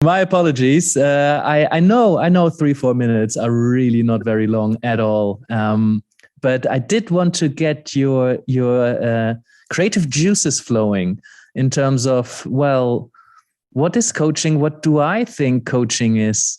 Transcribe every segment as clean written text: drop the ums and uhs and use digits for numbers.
My apologies. I know 3-4 minutes are really not very long at all. But I did want to get your creative juices flowing in terms of, well, what is coaching? What do I think coaching is?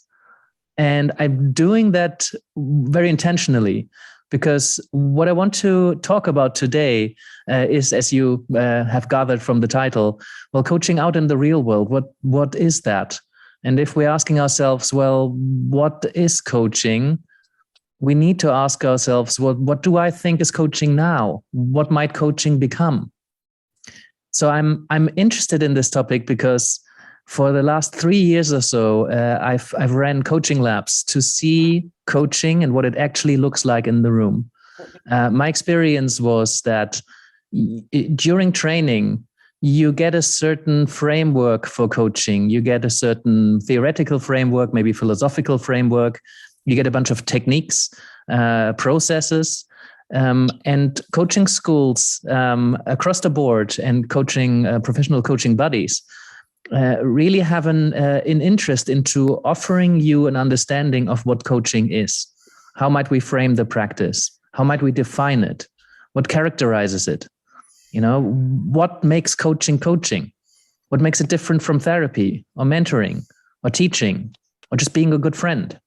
And I'm doing that very intentionally, because what I want to talk about today is, as you have gathered from the title, well, coaching out in the real world. What is that? And if we're asking ourselves, well, what is coaching? We need to ask ourselves, well, what do I think is coaching now? What might coaching become? So I'm interested in this topic because for the last 3 years or so, I've ran coaching labs to see coaching and what it actually looks like in the room. My experience was that during training, you get a certain framework for coaching. You get a certain theoretical framework, maybe philosophical framework. You get a bunch of techniques, processes, and coaching schools across the board and coaching professional coaching bodies really have an interest into offering you an understanding of what coaching is. How might we frame the practice? How might we define it? What characterizes it? What makes coaching coaching? What makes it different from therapy or mentoring or teaching or just being a good friend?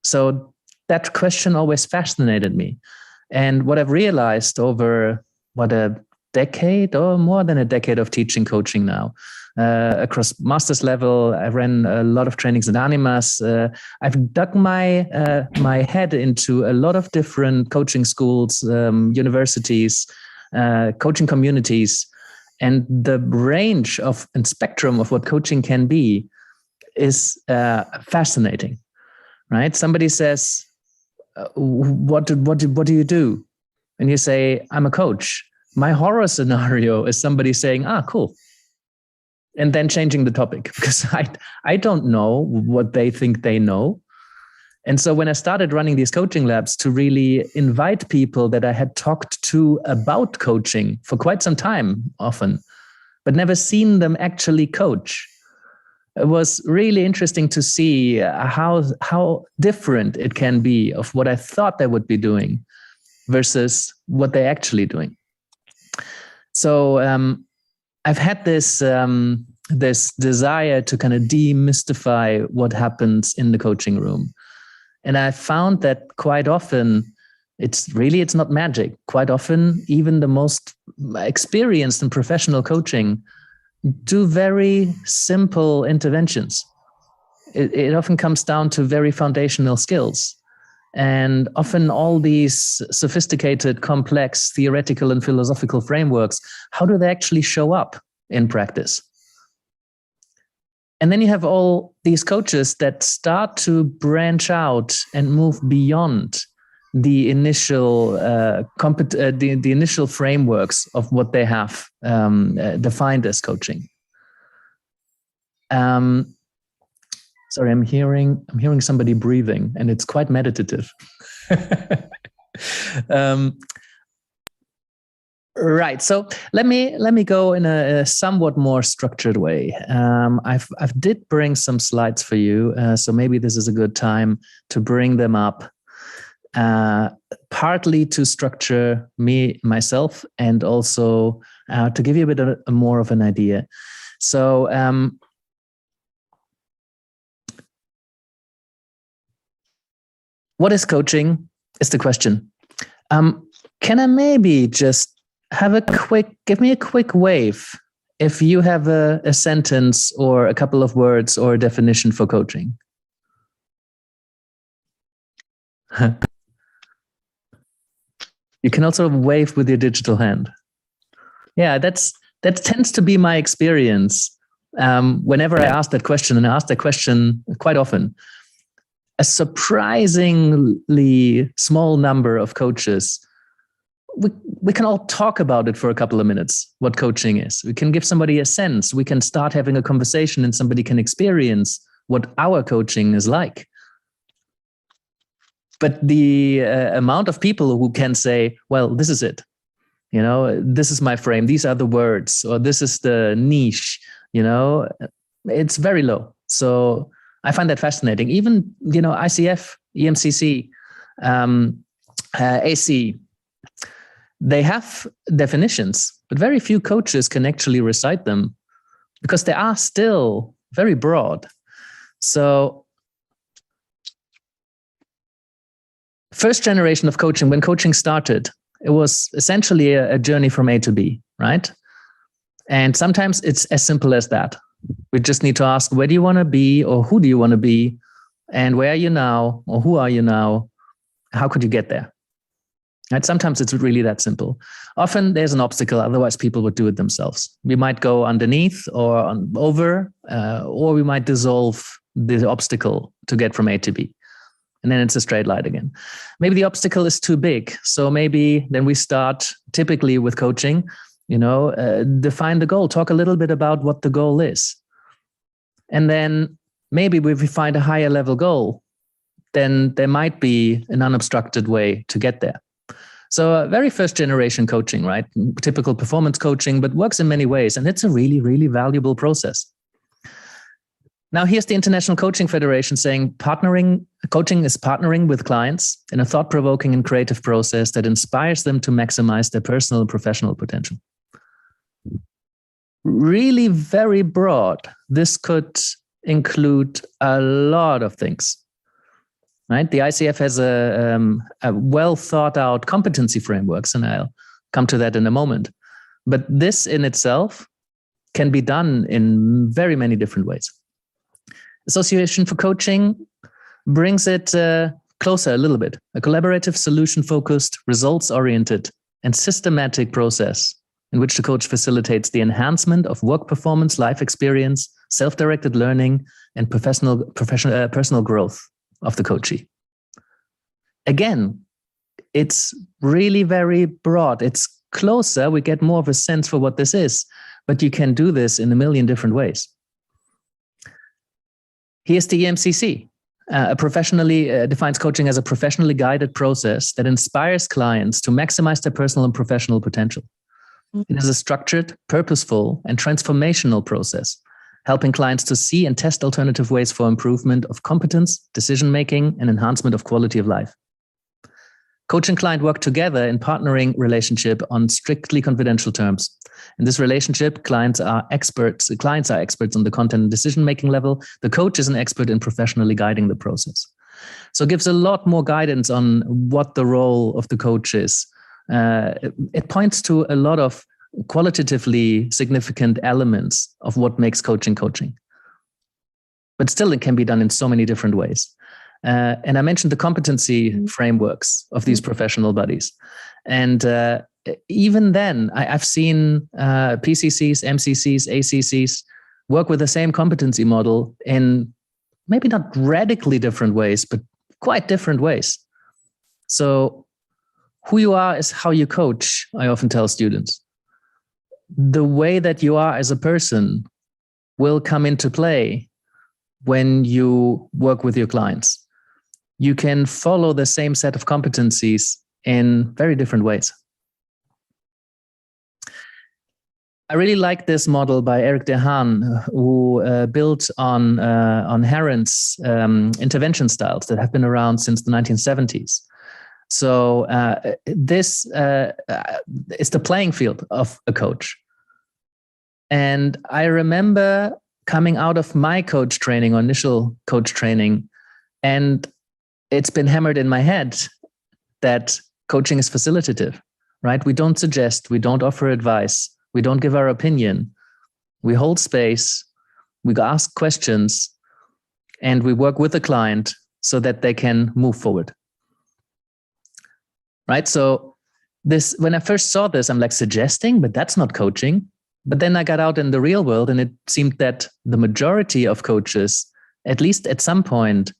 So that question always fascinated me. And what I've realized over a decade or more than a decade of teaching coaching now, across master's level, I ran a lot of trainings in Animas. I've dug my head into a lot of different coaching schools, universities, coaching communities, and the range and spectrum of what coaching can be is fascinating. Right? Somebody says, what do you do? And you say, I'm a coach. My horror scenario is somebody saying, cool. And then changing the topic, because I don't know what they think they know. And so when I started running these coaching labs to really invite people that I had talked to about coaching for quite some time often, but never seen them actually coach, it was really interesting to see how different it can be of what I thought they would be doing versus what they're actually doing. So I've had this desire to kind of demystify what happens in the coaching room. And I found that quite often it's not magic. Quite often, even the most experienced and professional coaching do very simple interventions. It often comes down to very foundational skills. And often all these sophisticated, complex theoretical and philosophical frameworks, how do they actually show up in practice? And then you have all these coaches that start to branch out and move beyond the initial the initial frameworks of what they have defined as coaching. Sorry, I'm hearing somebody breathing, and it's quite meditative. Right. So let me go in a somewhat more structured way. I've did bring some slides for you, so maybe this is a good time to bring them up. Partly to structure myself, and also to give you a bit more of an idea. So what is coaching is the question. Can I maybe just give me a quick wave if you have a sentence or a couple of words or a definition for coaching? You can also wave with your digital hand. Yeah, that tends to be my experience. Whenever I ask that question, and I ask that question quite often, a surprisingly small number of coaches, we can all talk about it for a couple of minutes, what coaching is. We can give somebody a sense. We can start having a conversation and somebody can experience what our coaching is like. But the amount of people who can say, well, this is it. This is my frame. These are the words, or this is the niche, it's very low. So I find that fascinating. Even, ICF, EMCC, AC, they have definitions, but very few coaches can actually recite them because they are still very broad. So first generation of coaching, when coaching started, it was essentially a journey from A to B, right? And sometimes it's as simple as that. We just need to ask, where do you want to be, or who do you want to be? And where are you now, or who are you now? How could you get there? Right? Sometimes it's really that simple. Often there's an obstacle, otherwise people would do it themselves. We might go underneath or over, or we might dissolve the obstacle to get from A to B. And then it's a straight line again. Maybe the obstacle is too big. So maybe then we start typically with coaching, define the goal, talk a little bit about what the goal is. And then maybe if we find a higher level goal, then there might be an unobstructed way to get there. So very first generation coaching, right? Typical performance coaching, but works in many ways. And it's a really, really valuable process. Now, here's the International Coaching Federation saying coaching is partnering with clients in a thought-provoking and creative process that inspires them to maximize their personal and professional potential. Really very broad. This could include a lot of things, right? The ICF has a well thought out competency frameworks, and I'll come to that in a moment. But this in itself can be done in very many different ways. Association for Coaching brings it closer a little bit. A collaborative, solution-focused, results-oriented, and systematic process in which the coach facilitates the enhancement of work performance, life experience, self-directed learning, and personal growth of the coachee. Again, it's really very broad. It's closer. We get more of a sense for what this is, but you can do this in a million different ways. Here's the EMCC. Defines coaching as a professionally guided process that inspires clients to maximize their personal and professional potential. Mm-hmm. It is a structured, purposeful, and transformational process, helping clients to see and test alternative ways for improvement of competence, decision-making, and enhancement of quality of life. Coach and client work together in partnering relationship on strictly confidential terms. In this relationship, clients are experts on the content and decision-making level. The coach is an expert in professionally guiding the process. So it gives a lot more guidance on what the role of the coach is. It points to a lot of qualitatively significant elements of what makes coaching. But still, it can be done in so many different ways. And I mentioned the competency frameworks of these professional bodies. And even then, I've seen PCCs, MCCs, ACCs work with the same competency model in maybe not radically different ways, but quite different ways. So who you are is how you coach, I often tell students. The way that you are as a person will come into play when you work with your clients. You can follow the same set of competencies in very different ways. I really like this model by Eric De Haan, who built on Herent's intervention styles that have been around since the 1970s. So this is the playing field of a coach. And I remember coming out of my coach training, or initial coach training, and it's been hammered in my head that coaching is facilitative, right? We don't suggest, we don't offer advice, we don't give our opinion. We hold space, we ask questions, and we work with the client so that they can move forward. Right? So this, when I first saw this, I'm like, suggesting, but that's not coaching. But then I got out in the real world, and it seemed that the majority of coaches, at least at some point,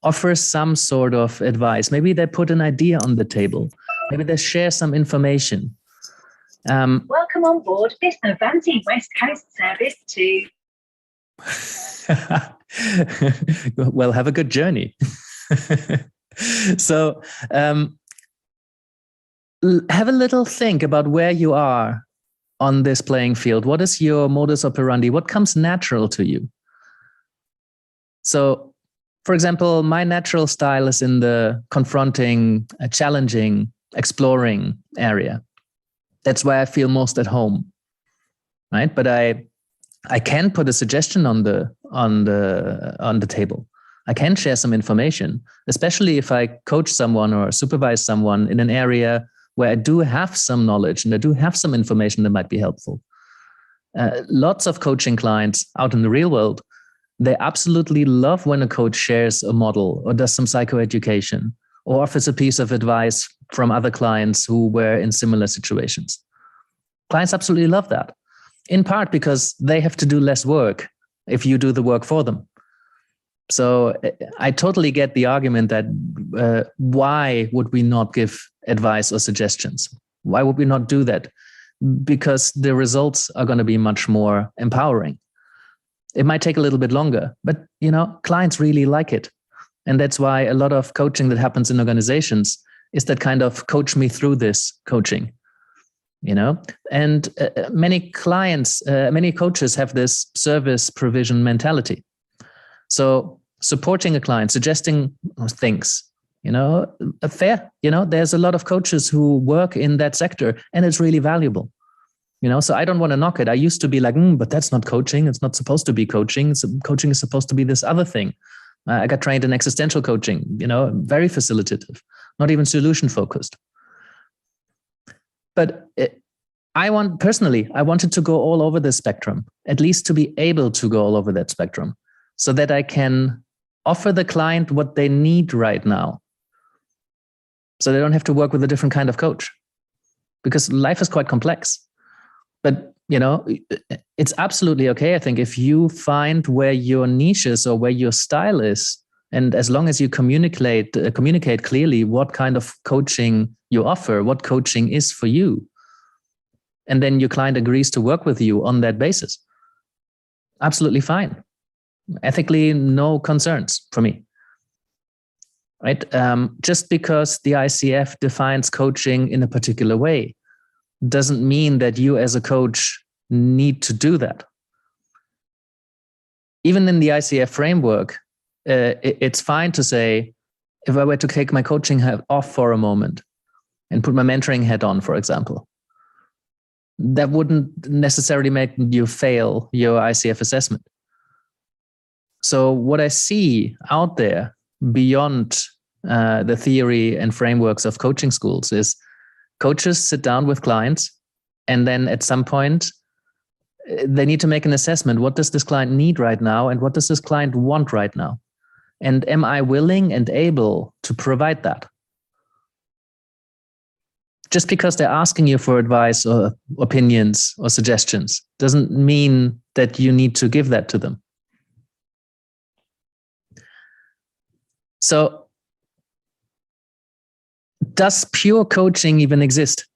offer some sort of advice. Maybe they put an idea on the table. Maybe they share some information. Welcome on board this Avanti West Coast service to... Well, have a good journey. So have a little think about where you are on this playing field. What is your modus operandi? What comes natural to you? So, for example, my natural style is in the confronting, challenging, exploring area. That's where I feel most at home, right? But I can put a suggestion on the table. I can share some information, especially if I coach someone or supervise someone in an area where I do have some knowledge and I do have some information that might be helpful. Lots of coaching clients out in the real world, they absolutely love when a coach shares a model or does some psychoeducation or offers a piece of advice from other clients who were in similar situations. Clients absolutely love that, in part because they have to do less work if you do the work for them. So I totally get the argument that why would we not give advice or suggestions? Why would we not do that? Because the results are going to be much more empowering. It might take a little bit longer, but clients really like it. And that's why a lot of coaching that happens in organizations is that kind of coach me through this coaching. And many clients, many coaches have this service provision mentality. So supporting a client, suggesting things, fair, there's a lot of coaches who work in that sector and it's really valuable. So I don't want to knock it. I used to be like, but that's not coaching. It's not supposed to be coaching. Coaching is supposed to be this other thing. I got trained in existential coaching, very facilitative, not even solution focused. But I wanted to go all over the spectrum, at least to be able to go all over that spectrum so that I can offer the client what they need right now. So they don't have to work with a different kind of coach, because life is quite complex. But, it's absolutely okay, I think, if you find where your niche is or where your style is, and as long as you communicate clearly what kind of coaching you offer, what coaching is for you, and then your client agrees to work with you on that basis, absolutely fine. Ethically, no concerns for me. Right? Just because the ICF defines coaching in a particular way doesn't mean that you as a coach need to do that. Even in the ICF framework, it's fine to say, if I were to take my coaching hat off for a moment and put my mentoring hat on, for example, that wouldn't necessarily make you fail your ICF assessment. So what I see out there beyond the theory and frameworks of coaching schools is coaches sit down with clients, and then at some point they need to make an assessment. What does this client need right now? And what does this client want right now? And am I willing and able to provide that? Just because they're asking you for advice or opinions or suggestions doesn't mean that you need to give that to them. So, does pure coaching even exist?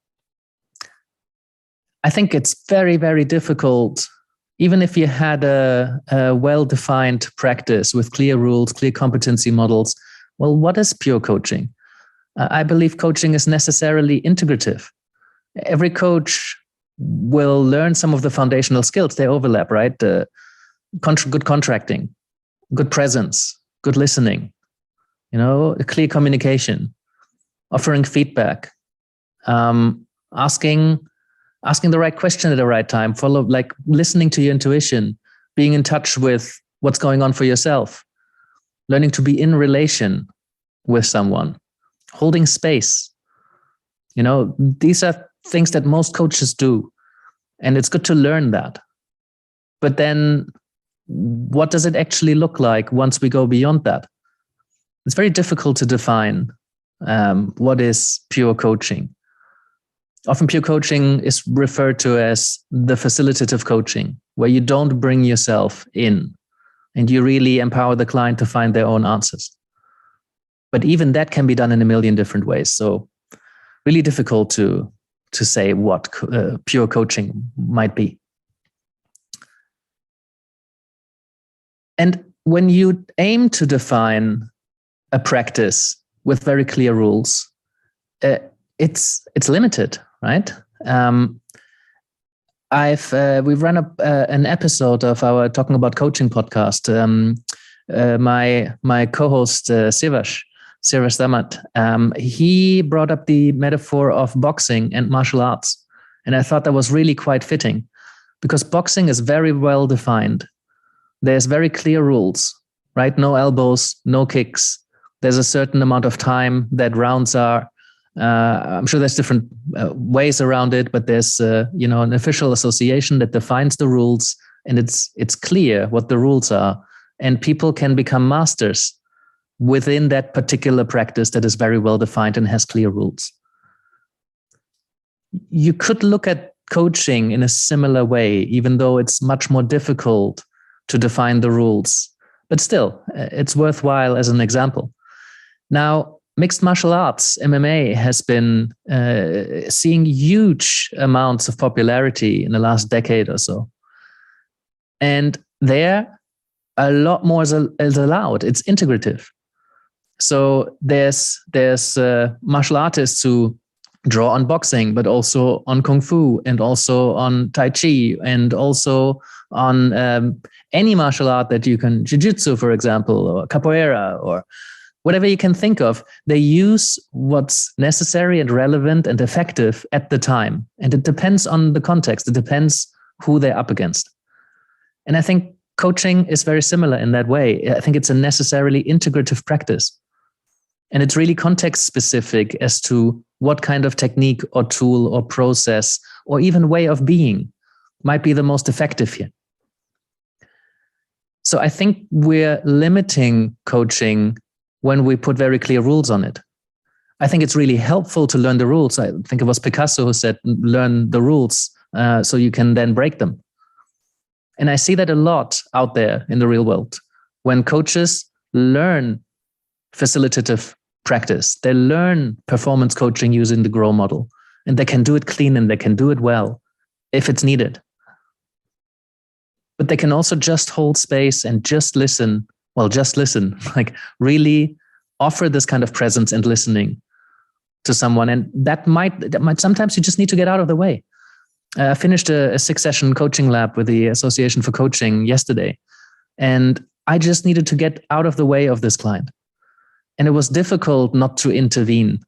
I think it's very, very difficult, even if you had a well-defined practice with clear rules, clear competency models. Well, what is pure coaching? I believe coaching is necessarily integrative. Every coach will learn some of the foundational skills. They overlap, right? Good contracting, good presence, good listening, clear communication, offering feedback, asking the right question at the right time, listening to your intuition, being in touch with what's going on for yourself, learning to be in relation with someone, holding space. These are things that most coaches do, and it's good to learn that. But then what does it actually look like once we go beyond that? It's very difficult to define what is pure coaching. Often pure coaching is referred to as the facilitative coaching, where you don't bring yourself in and you really empower the client to find their own answers. But even that can be done in a million different ways. So really difficult to say what pure coaching might be. And when you aim to define a practice with very clear rules, it's limited, right? We've run an episode of our Talking About Coaching podcast my co-host Sivash Damat, he brought up the metaphor of boxing and martial arts. And I thought that was really quite fitting because boxing is very well defined. There's very clear rules, right? No elbows, no kicks. There's a certain amount of time that rounds are. I'm sure there's different ways around it, but there's an official association that defines the rules, and it's clear what the rules are, and people can become masters within that particular practice that is very well defined and has clear rules. You could look at coaching in a similar way, even though it's much more difficult to define the rules, but still, it's worthwhile as an example. Now, mixed martial arts, MMA, has been seeing huge amounts of popularity in the last decade or so. And there, a lot more is allowed. It's integrative. So there's martial artists who draw on boxing, but also on Kung Fu and also on Tai Chi and also on any martial art that you can, Jiu-Jitsu, for example, or Capoeira, or whatever you can think of. They use what's necessary and relevant and effective at the time. And it depends on the context. It depends who they're up against. And I think coaching is very similar in that way. I think it's a necessarily integrative practice. And it's really context specific as to what kind of technique or tool or process or even way of being might be the most effective here. So I think we're limiting coaching when we put very clear rules on it. I think it's really helpful to learn the rules. I think it was Picasso who said, learn the rules so you can then break them. And I see that a lot out there in the real world. When coaches learn facilitative practice, they learn performance coaching using the GROW model, and they can do it clean and they can do it well if it's needed. But they can also just hold space and just listen. Well, just listen, like really offer this kind of presence and listening to someone. And that might sometimes you just need to get out of the way. I finished a 6-session coaching lab with the Association for Coaching yesterday, and I just needed to get out of the way of this client. And it was difficult not to intervene.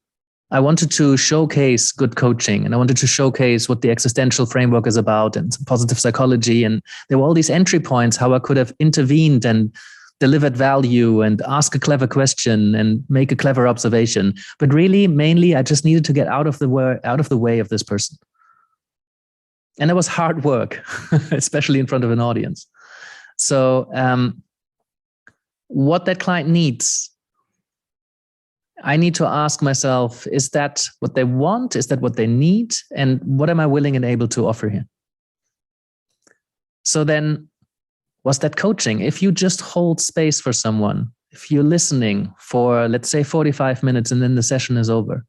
I wanted to showcase good coaching, and I wanted to showcase what the existential framework is about and positive psychology. And there were all these entry points, how I could have intervened and delivered value and ask a clever question and make a clever observation. But really, mainly, I just needed to get out of the way of this person. And it was hard work, especially in front of an audience. So what that client needs, I need to ask myself, is that what they want? Is that what they need? And what am I willing and able to offer here? So then, was that coaching? If you just hold space for someone, if you're listening for, let's say, 45 minutes and then the session is over,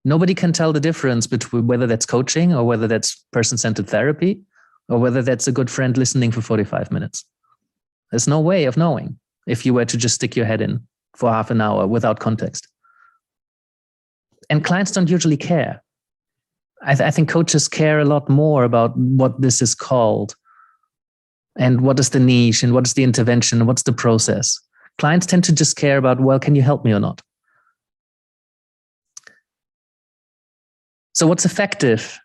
nobody can tell the difference between whether that's coaching or whether that's person-centered therapy or whether that's a good friend listening for 45 minutes. There's no way of knowing if you were to just stick your head in for half an hour without context. And clients don't usually care. I think coaches care a lot more about what this is called and what is the niche and what is the intervention and what's the process. Clients tend to just care about, well, can you help me or not? So what's effective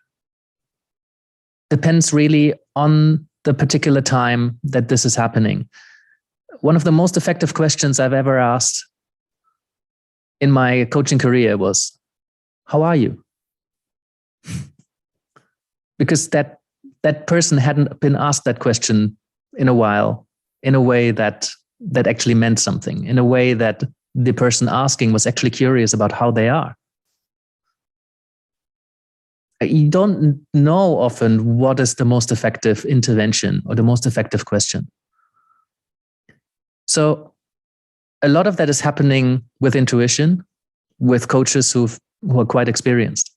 depends really on the particular time that this is happening. One of the most effective questions I've ever asked in my coaching career was, how are you? Because that person hadn't been asked that question in a while, in a way that actually meant something, in a way that the person asking was actually curious about how they are. You don't know often what is the most effective intervention or the most effective question. So a lot of that is happening with intuition, with coaches who are quite experienced.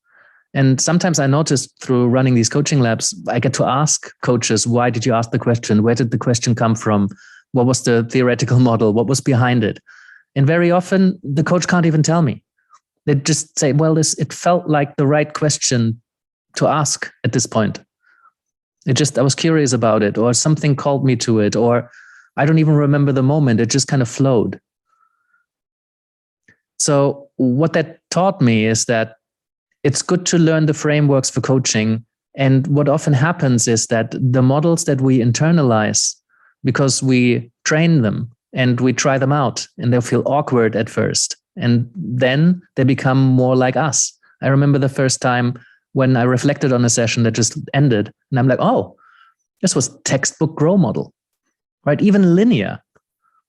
And sometimes I noticed through running these coaching labs, I get to ask coaches, why did you ask the question? Where did the question come from? What was the theoretical model? What was behind it? And very often the coach can't even tell me. They just say, well, it felt like the right question to ask at this point. I was curious about it, or something called me to it, or I don't even remember the moment. It just kind of flowed. So what that taught me is that it's good to learn the frameworks for coaching. And what often happens is that the models that we internalize, because we train them and we try them out, and they'll feel awkward at first, and then they become more like us. I remember the first time when I reflected on a session that just ended, and I'm like, oh, this was textbook grow model, right? Even linear.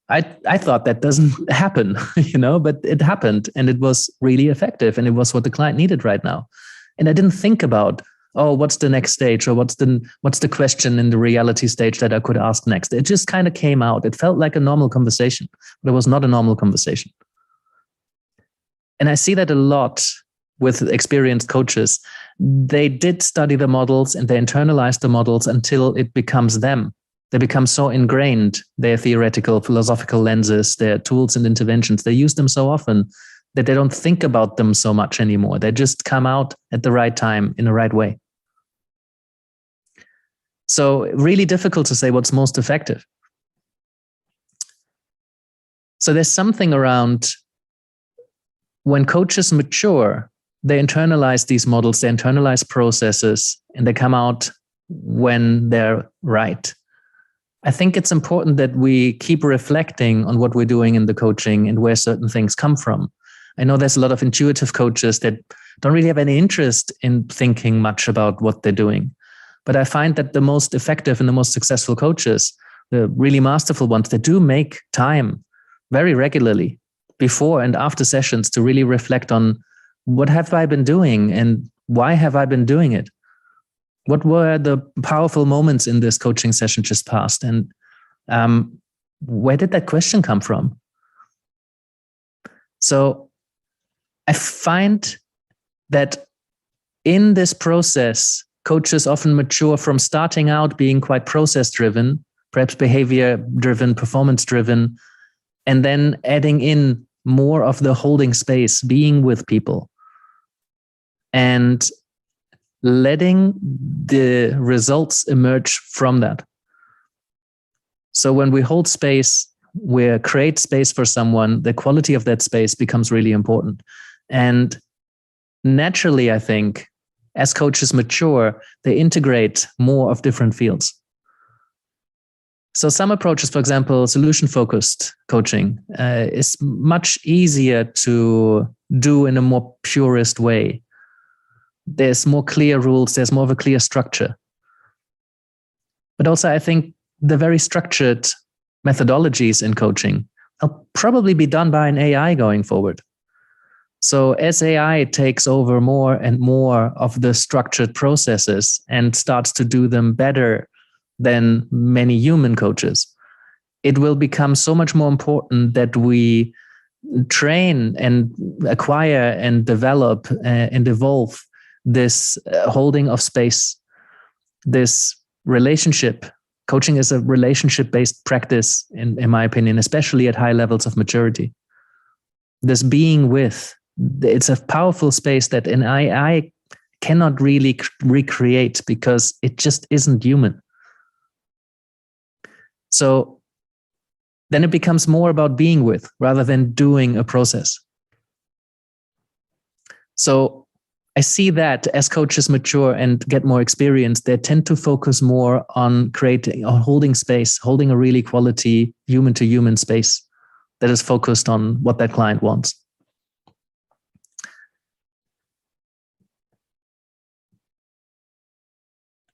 I thought that doesn't happen, but it happened, and it was really effective, and it was what the client needed right now. And I didn't think about, oh, what's the next stage, or what's the question in the reality stage that I could ask next. It just kind of came out. It felt like a normal conversation, but it was not a normal conversation. And I see that a lot with experienced coaches. They did study the models and they internalize the models until it becomes them. They become so ingrained, their theoretical, philosophical lenses, their tools and interventions. They use them so often that they don't think about them so much anymore. They just come out at the right time in the right way. So really difficult to say what's most effective. So there's something around when coaches mature, they internalize these models, they internalize processes, and they come out when they're right. I think it's important that we keep reflecting on what we're doing in the coaching and where certain things come from. I know there's a lot of intuitive coaches that don't really have any interest in thinking much about what they're doing. But I find that the most effective and the most successful coaches, the really masterful ones, they do make time very regularly before and after sessions to really reflect on what have I been doing and why have I been doing it? What were the powerful moments in this coaching session just past? And where did that question come from? So I find that in this process, coaches often mature from starting out being quite process-driven, perhaps behavior-driven, performance-driven, and then adding in more of the holding space, being with people, and letting the results emerge from that. So when we hold space, we create space for someone, the quality of that space becomes really important. And naturally, I think, as coaches mature, they integrate more of different fields. So some approaches, for example, solution-focused coaching is much easier to do in a more purist way. There's more clear rules, there's more of a clear structure. But also, I think the very structured methodologies in coaching will probably be done by an AI going forward. So as AI takes over more and more of the structured processes and starts to do them better than many human coaches, it will become so much more important that we train and acquire and develop and evolve this holding of space, this relationship. Coaching is a relationship-based practice, in my opinion, especially at high levels of maturity. This being with, it's a powerful space that an AI cannot really recreate because it just isn't human. So then it becomes more about being with rather than doing a process. So I see that as coaches mature and get more experience, they tend to focus more on creating or holding space, holding a really quality human-to-human space that is focused on what that client wants.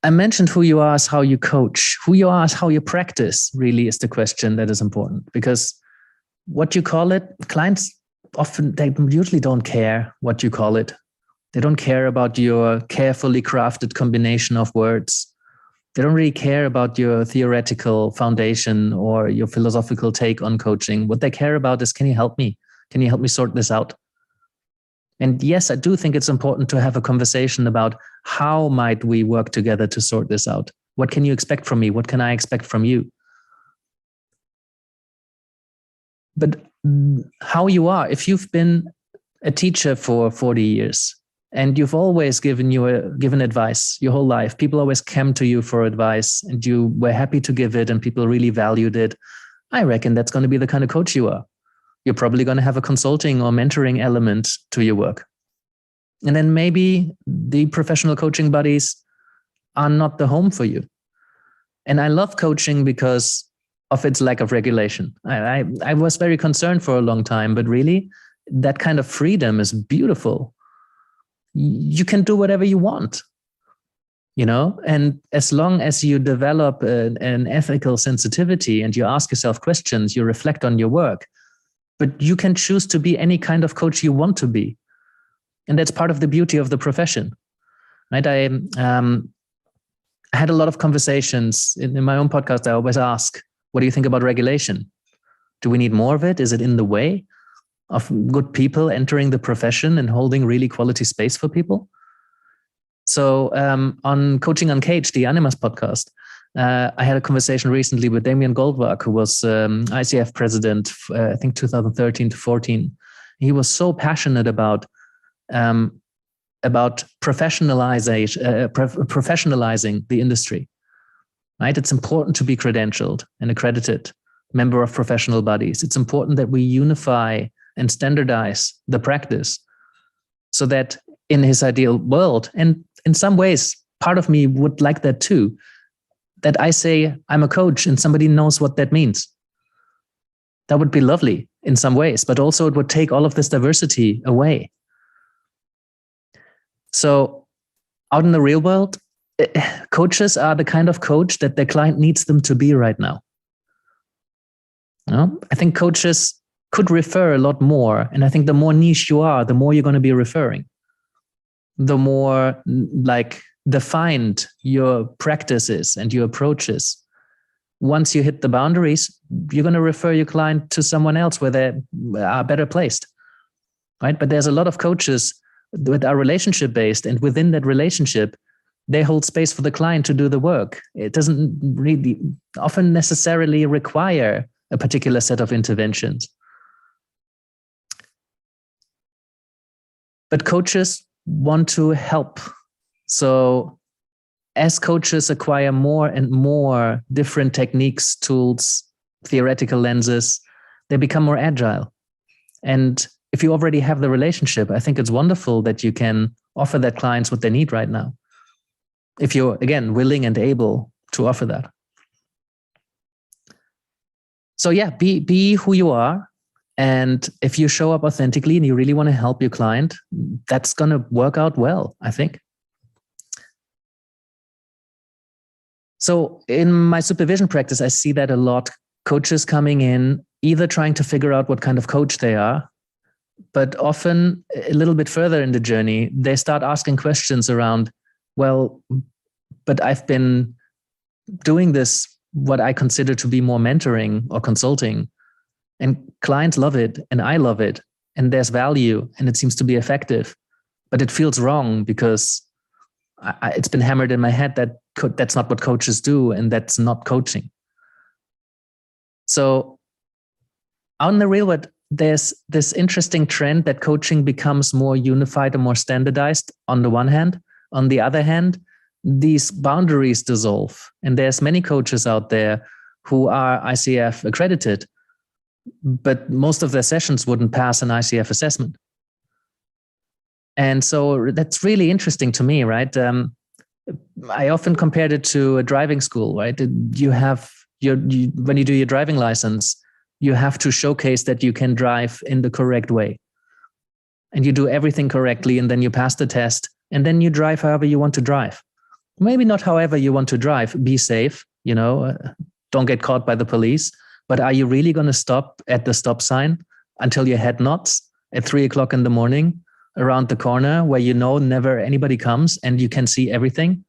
I mentioned who you are is how you coach. Who you are is how you practice really is the question that is important, because what you call it, clients often, they usually don't care what you call it. They don't care about your carefully crafted combination of words. They don't really care about your theoretical foundation or your philosophical take on coaching. What they care about is, can you help me? Can you help me sort this out? And yes, I do think it's important to have a conversation about how might we work together to sort this out? What can you expect from me? What can I expect from you? But how you are, if you've been a teacher for 40 years, and you've always given advice your whole life. People always came to you for advice, and you were happy to give it, and people really valued it. I reckon that's going to be the kind of coach you are. You're probably going to have a consulting or mentoring element to your work. And then maybe the professional coaching buddies are not the home for you. And I love coaching because of its lack of regulation. I was very concerned for a long time, but really that kind of freedom is beautiful. You can do whatever you want, and as long as you develop an ethical sensitivity and you ask yourself questions, you reflect on your work, but you can choose to be any kind of coach you want to be. And that's part of the beauty of the profession, right? I had a lot of conversations in my own podcast. I always ask, what do you think about regulation? Do we need more of it? Is it in the way of good people entering the profession and holding really quality space for people? So on Coaching Uncaged, the Animas podcast, I had a conversation recently with Damien Goldwag, who was ICF president, I think 2013 to 14. He was so passionate about professionalizing the industry, right? It's important to be credentialed and accredited member of professional bodies. It's important that we unify and standardize the practice so that in his ideal world, and in some ways, part of me would like that too, that I say I'm a coach and somebody knows what that means. That would be lovely in some ways, but also it would take all of this diversity away. So out in the real world, coaches are the kind of coach that their client needs them to be right now. I think coaches could refer a lot more. And I think the more niche you are, the more you're going to be referring. The more defined your practice is and your approach is. Once you hit the boundaries, you're going to refer your client to someone else where they are better placed, right? But there's a lot of coaches that are relationship based, and within that relationship, they hold space for the client to do the work. It doesn't really often necessarily require a particular set of interventions. But coaches want to help. So as coaches acquire more and more different techniques, tools, theoretical lenses, they become more agile. And if you already have the relationship, I think it's wonderful that you can offer that clients what they need right now. If you're, again, willing and able to offer that. So yeah, be who you are. And if you show up authentically and you really want to help your client, that's going to work out well, I think. So in my supervision practice, I see that a lot. Coaches coming in, either trying to figure out what kind of coach they are, but often a little bit further in the journey, they start asking questions around, well, but I've been doing this, what I consider to be more mentoring or consulting, and clients love it and I love it and there's value and it seems to be effective, but it feels wrong because it's been hammered in my head that that's not what coaches do and that's not coaching. So out in the real world, there's this interesting trend that coaching becomes more unified and more standardized on the one hand. On the other hand, these boundaries dissolve. And there's many coaches out there who are ICF accredited, but most of their sessions wouldn't pass an ICF assessment. And so that's really interesting to me, right? I often compared it to a driving school, right? You have when you do your driving license, you have to showcase that you can drive in the correct way. And you do everything correctly, and then you pass the test, and then you drive however you want to drive. Maybe not however you want to drive. Be safe, don't get caught by the police. But are you really going to stop at the stop sign until your head knots at 3:00 in the morning around the corner where never anybody comes and you can see everything?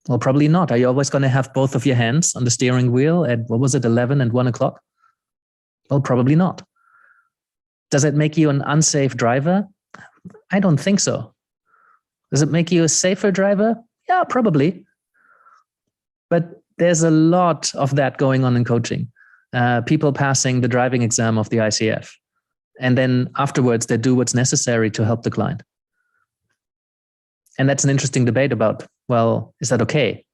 Well, probably not. Are you always going to have both of your hands on the steering wheel at, 11 and 1:00? Well, probably not. Does it make you an unsafe driver? I don't think so. Does it make you a safer driver? Yeah, probably. But there's a lot of that going on in coaching. People passing the driving exam of the ICF. And then afterwards, they do what's necessary to help the client. And that's an interesting debate about, well, is that okay?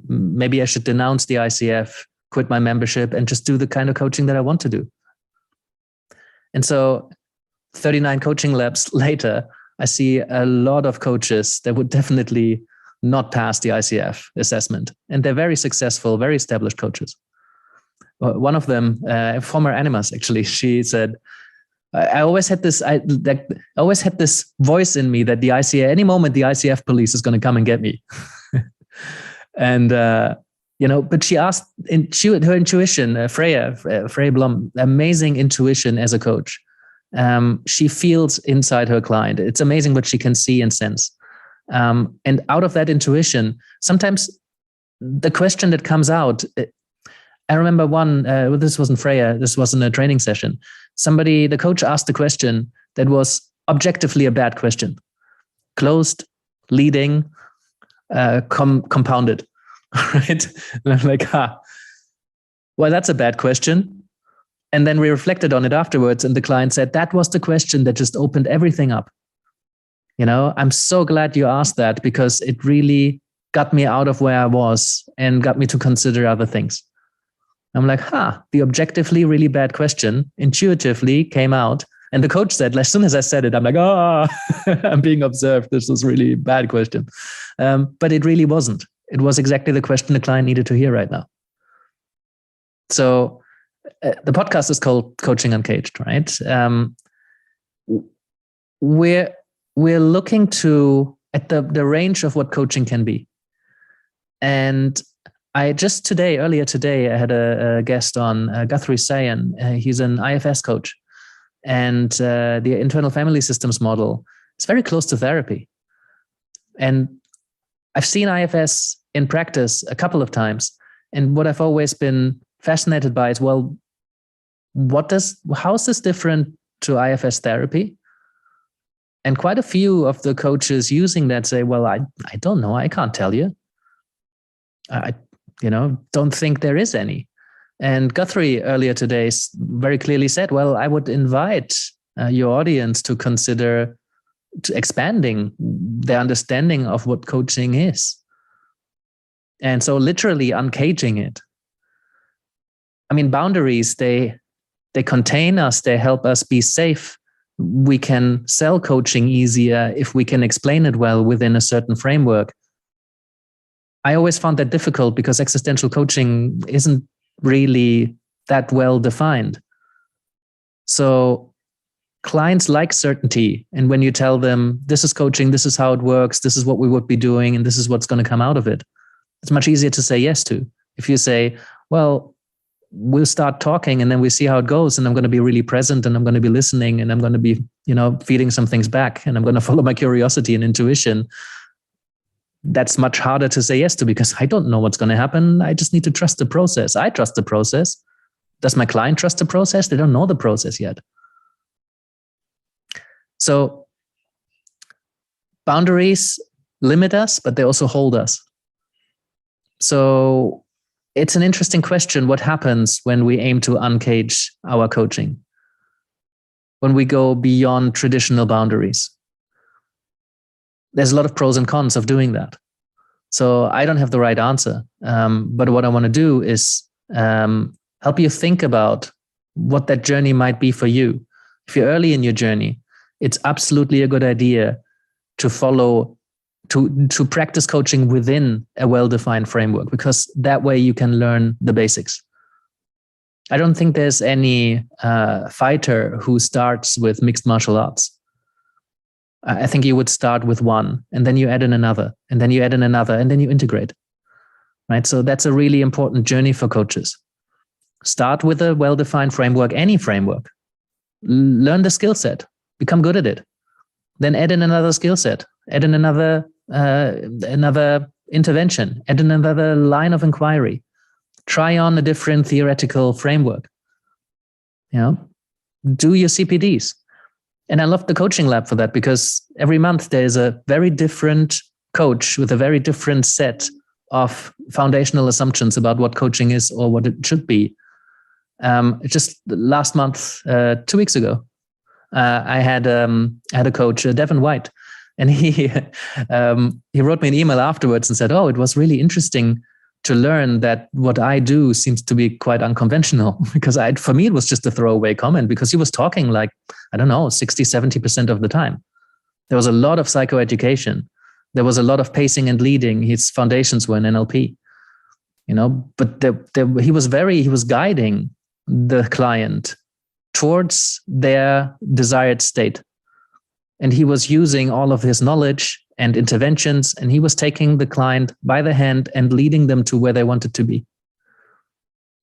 Maybe I should denounce the ICF, quit my membership, and just do the kind of coaching that I want to do. And so 39 coaching labs later, I see a lot of coaches that would definitely not pass the ICF assessment. And they're very successful, very established coaches. One of them, a former Animas, actually, she said, I always had this voice in me that the ICF, any moment the ICF police is going to come and get me. And, but she asked, her intuition, Freya Blom, amazing intuition as a coach. She feels inside her client. It's amazing what she can see and sense. And out of that intuition, sometimes the question that comes out, I remember one, this wasn't Freya, this was in a training session. The coach asked a question that was objectively a bad question. Closed, leading, compounded, right? And I'm like, well, that's a bad question. And then we reflected on it afterwards, and the client said, that was the question that just opened everything up. I'm so glad you asked that, because it really got me out of where I was and got me to consider other things. I'm like, the objectively really bad question intuitively came out. And the coach said, as soon as I said it, I'm like, I'm being observed. This was really bad question. But it really wasn't. It was exactly the question the client needed to hear right now. So the podcast is called Coaching Uncaged, right? We're looking at the range of what coaching can be. And I just earlier today, I had a guest on, Guthrie Sayan. He's an IFS coach. And the internal family systems model is very close to therapy. And I've seen IFS in practice a couple of times. And what I've always been fascinated by is, well, how is this different to IFS therapy? And quite a few of the coaches using that say, well, I don't know. I can't tell you. I don't think there is any. And Guthrie earlier today very clearly said, well, I would invite your audience to consider expanding their understanding of what coaching is. And so literally uncaging it. I mean, boundaries, they contain us, they help us be safe. We can sell coaching easier if we can explain it well within a certain framework. I always found that difficult because existential coaching isn't really that well defined. So clients like certainty. And when you tell them, this is coaching, this is how it works, this is what we would be doing, and this is what's going to come out of it, it's much easier to say yes to. If you say, well, we'll start talking and then we see how it goes, and I'm going to be really present and I'm going to be listening and I'm going to be, feeding some things back and I'm going to follow my curiosity and intuition. That's much harder to say yes to because I don't know what's going to happen. I just need to trust the process. I trust the process. Does my client trust the process? They don't know the process yet. So boundaries limit us, but they also hold us. So it's an interesting question. What happens when we aim to uncage our coaching? When we go beyond traditional boundaries? There's a lot of pros and cons of doing that. So I don't have the right answer. But what I want to do is help you think about what that journey might be for you. If you're early in your journey, it's absolutely a good idea to practice coaching within a well-defined framework, because that way you can learn the basics. I don't think there's any fighter who starts with mixed martial arts. I think you would start with one, and then you add in another, and then you add in another, and then you integrate, right? So that's a really important journey for coaches. Start with a well-defined framework, any framework. Learn the skill set, become good at it. Then add in another skill set, add in another intervention, add in another line of inquiry. Try on a different theoretical framework. Do your CPDs. And I love the coaching lab for that, because every month there's a very different coach with a very different set of foundational assumptions about what coaching is or what it should be. Just last month, 2 weeks ago, I had a coach, Devin White, And he wrote me an email afterwards and said, "Oh, it was really interesting to learn that what I do seems to be quite unconventional." Because for me, it was just a throwaway comment, because he was talking like, I don't know, 60, 70% of the time. There was a lot of psychoeducation. There was a lot of pacing and leading. His foundations were in NLP, but he was guiding the client towards their desired state. And he was using all of his knowledge and interventions, and he was taking the client by the hand and leading them to where they wanted to be.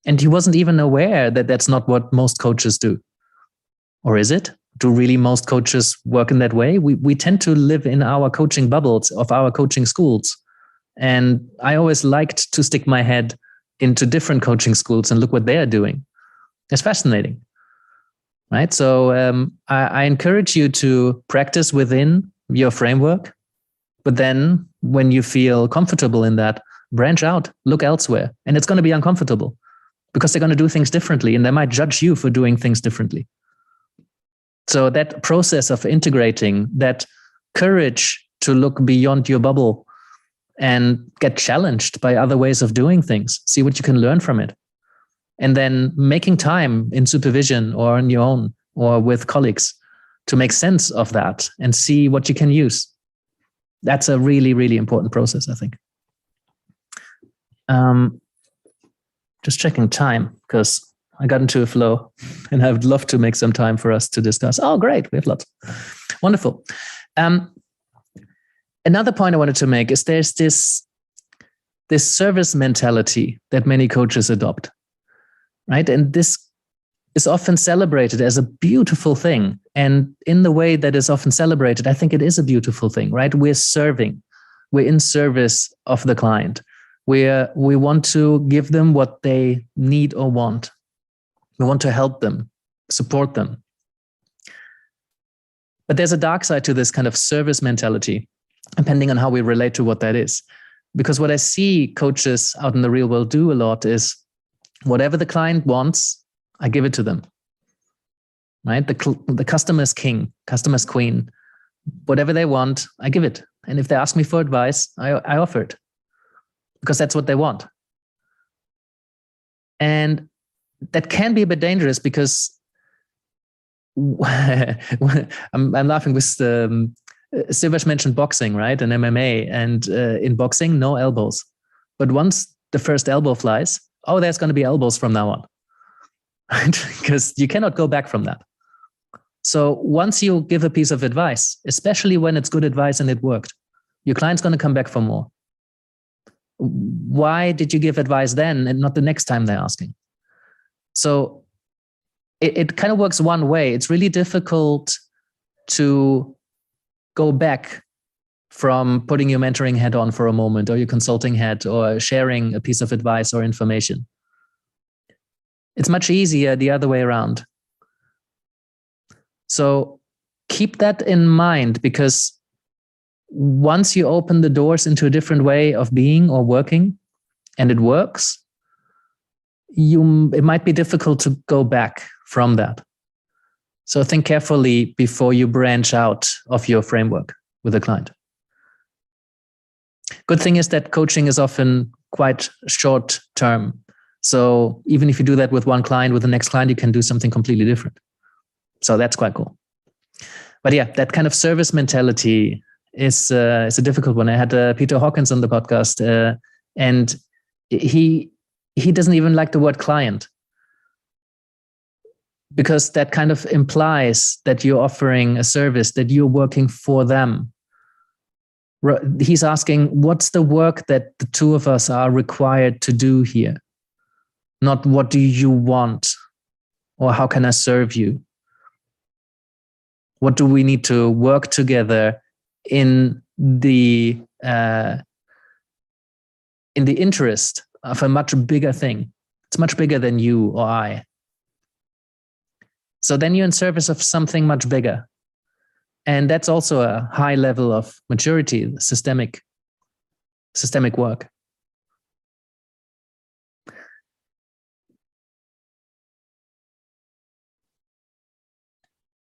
And he wasn't even aware that that's not what most coaches do. Or is it? Do really most coaches work in that way? We tend to live in our coaching bubbles of our coaching schools. And I always liked to stick my head into different coaching schools and look what they're doing. It's fascinating. Right? So I encourage you to practice within your framework, but then when you feel comfortable in that, branch out, look elsewhere. And it's going to be uncomfortable because they're going to do things differently, and they might judge you for doing things differently. So that process of integrating, that courage to look beyond your bubble and get challenged by other ways of doing things, see what you can learn from it. And then making time in supervision or on your own or with colleagues to make sense of that and see what you can use. That's a really, really important process, I think. Just checking time, because I got into a flow and I would love to make some time for us to discuss. Oh, great. We have lots. Wonderful. Another point I wanted to make is there's this service mentality that many coaches adopt. Right? And this is often celebrated as a beautiful thing. And in the way that is often celebrated, I think it is a beautiful thing, right? We're serving. We're in service of the client. We want to give them what they need or want. We want to help them, support them. But there's a dark side to this kind of service mentality, depending on how we relate to what that is. Because what I see coaches out in the real world do a lot is, whatever the client wants, I give it to them. Right? The customer is king, customer is queen. Whatever they want, I give it. And if they ask me for advice, I offer it. Because that's what they want. And that can be a bit dangerous, because I'm laughing with Silvers mentioned boxing, right? And MMA. And in boxing, no elbows. But once the first elbow flies, oh, there's going to be elbows from now on, right? Because you cannot go back from that. So once you give a piece of advice, especially when it's good advice and it worked, your client's going to come back for more. Why did you give advice then and not the next time they're asking? So it kind of works one way. It's really difficult to go back from putting your mentoring hat on for a moment, or your consulting hat, or sharing a piece of advice or information. It's much easier the other way around. So keep that in mind, because once you open the doors into a different way of being or working, and it works, it might be difficult to go back from that. So think carefully before you branch out of your framework with a client. Good thing is that coaching is often quite short term. So even if you do that with one client, with the next client, you can do something completely different. So that's quite cool. But yeah, that kind of service mentality is a difficult one. I had Peter Hawkins on the podcast, and he doesn't even like the word client, because that kind of implies that you're offering a service, that you're working for them. He's asking, what's the work that the two of us are required to do here? Not what do you want, or how can I serve you? What do we need to work together in the interest of a much bigger thing? It's much bigger than you or I. So then you're in service of something much bigger. And that's also a high level of maturity, systemic work.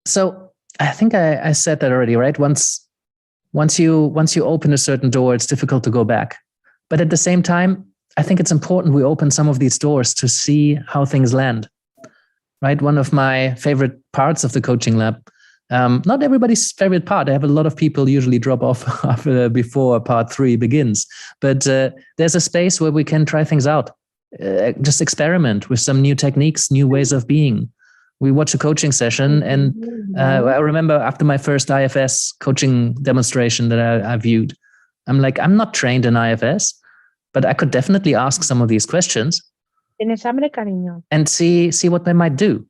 So I think I said that already, right? Once once you open a certain door, it's difficult to go back. But at the same time, I think it's important we open some of these doors to see how things land. Right? One of my favorite parts of the coaching lab, not everybody's favorite part. I have a lot of people usually drop off before part 3 begins. But there's a space where we can try things out, just experiment with some new techniques, new ways of being. We watch a coaching session, and I remember after my first IFS coaching demonstration that I viewed, I'm like, I'm not trained in IFS, but I could definitely ask some of these questions. ¿Tienes hambre, cariño? And see what they might do.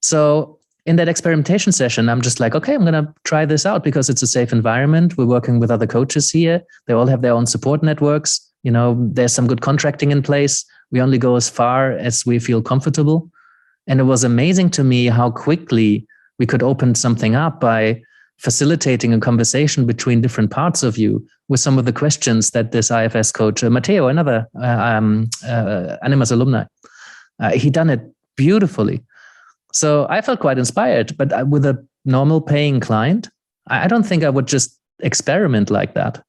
So in that experimentation session, I'm just like, okay, I'm going to try this out because it's a safe environment. We're working with other coaches here. They all have their own support networks. There's some good contracting in place. We only go as far as we feel comfortable. And it was amazing to me how quickly we could open something up by facilitating a conversation between different parts of you with some of the questions that this IFS coach, Matteo, another Animas alumni, he done it beautifully. So I felt quite inspired, but with a normal paying client, I don't think I would just experiment like that.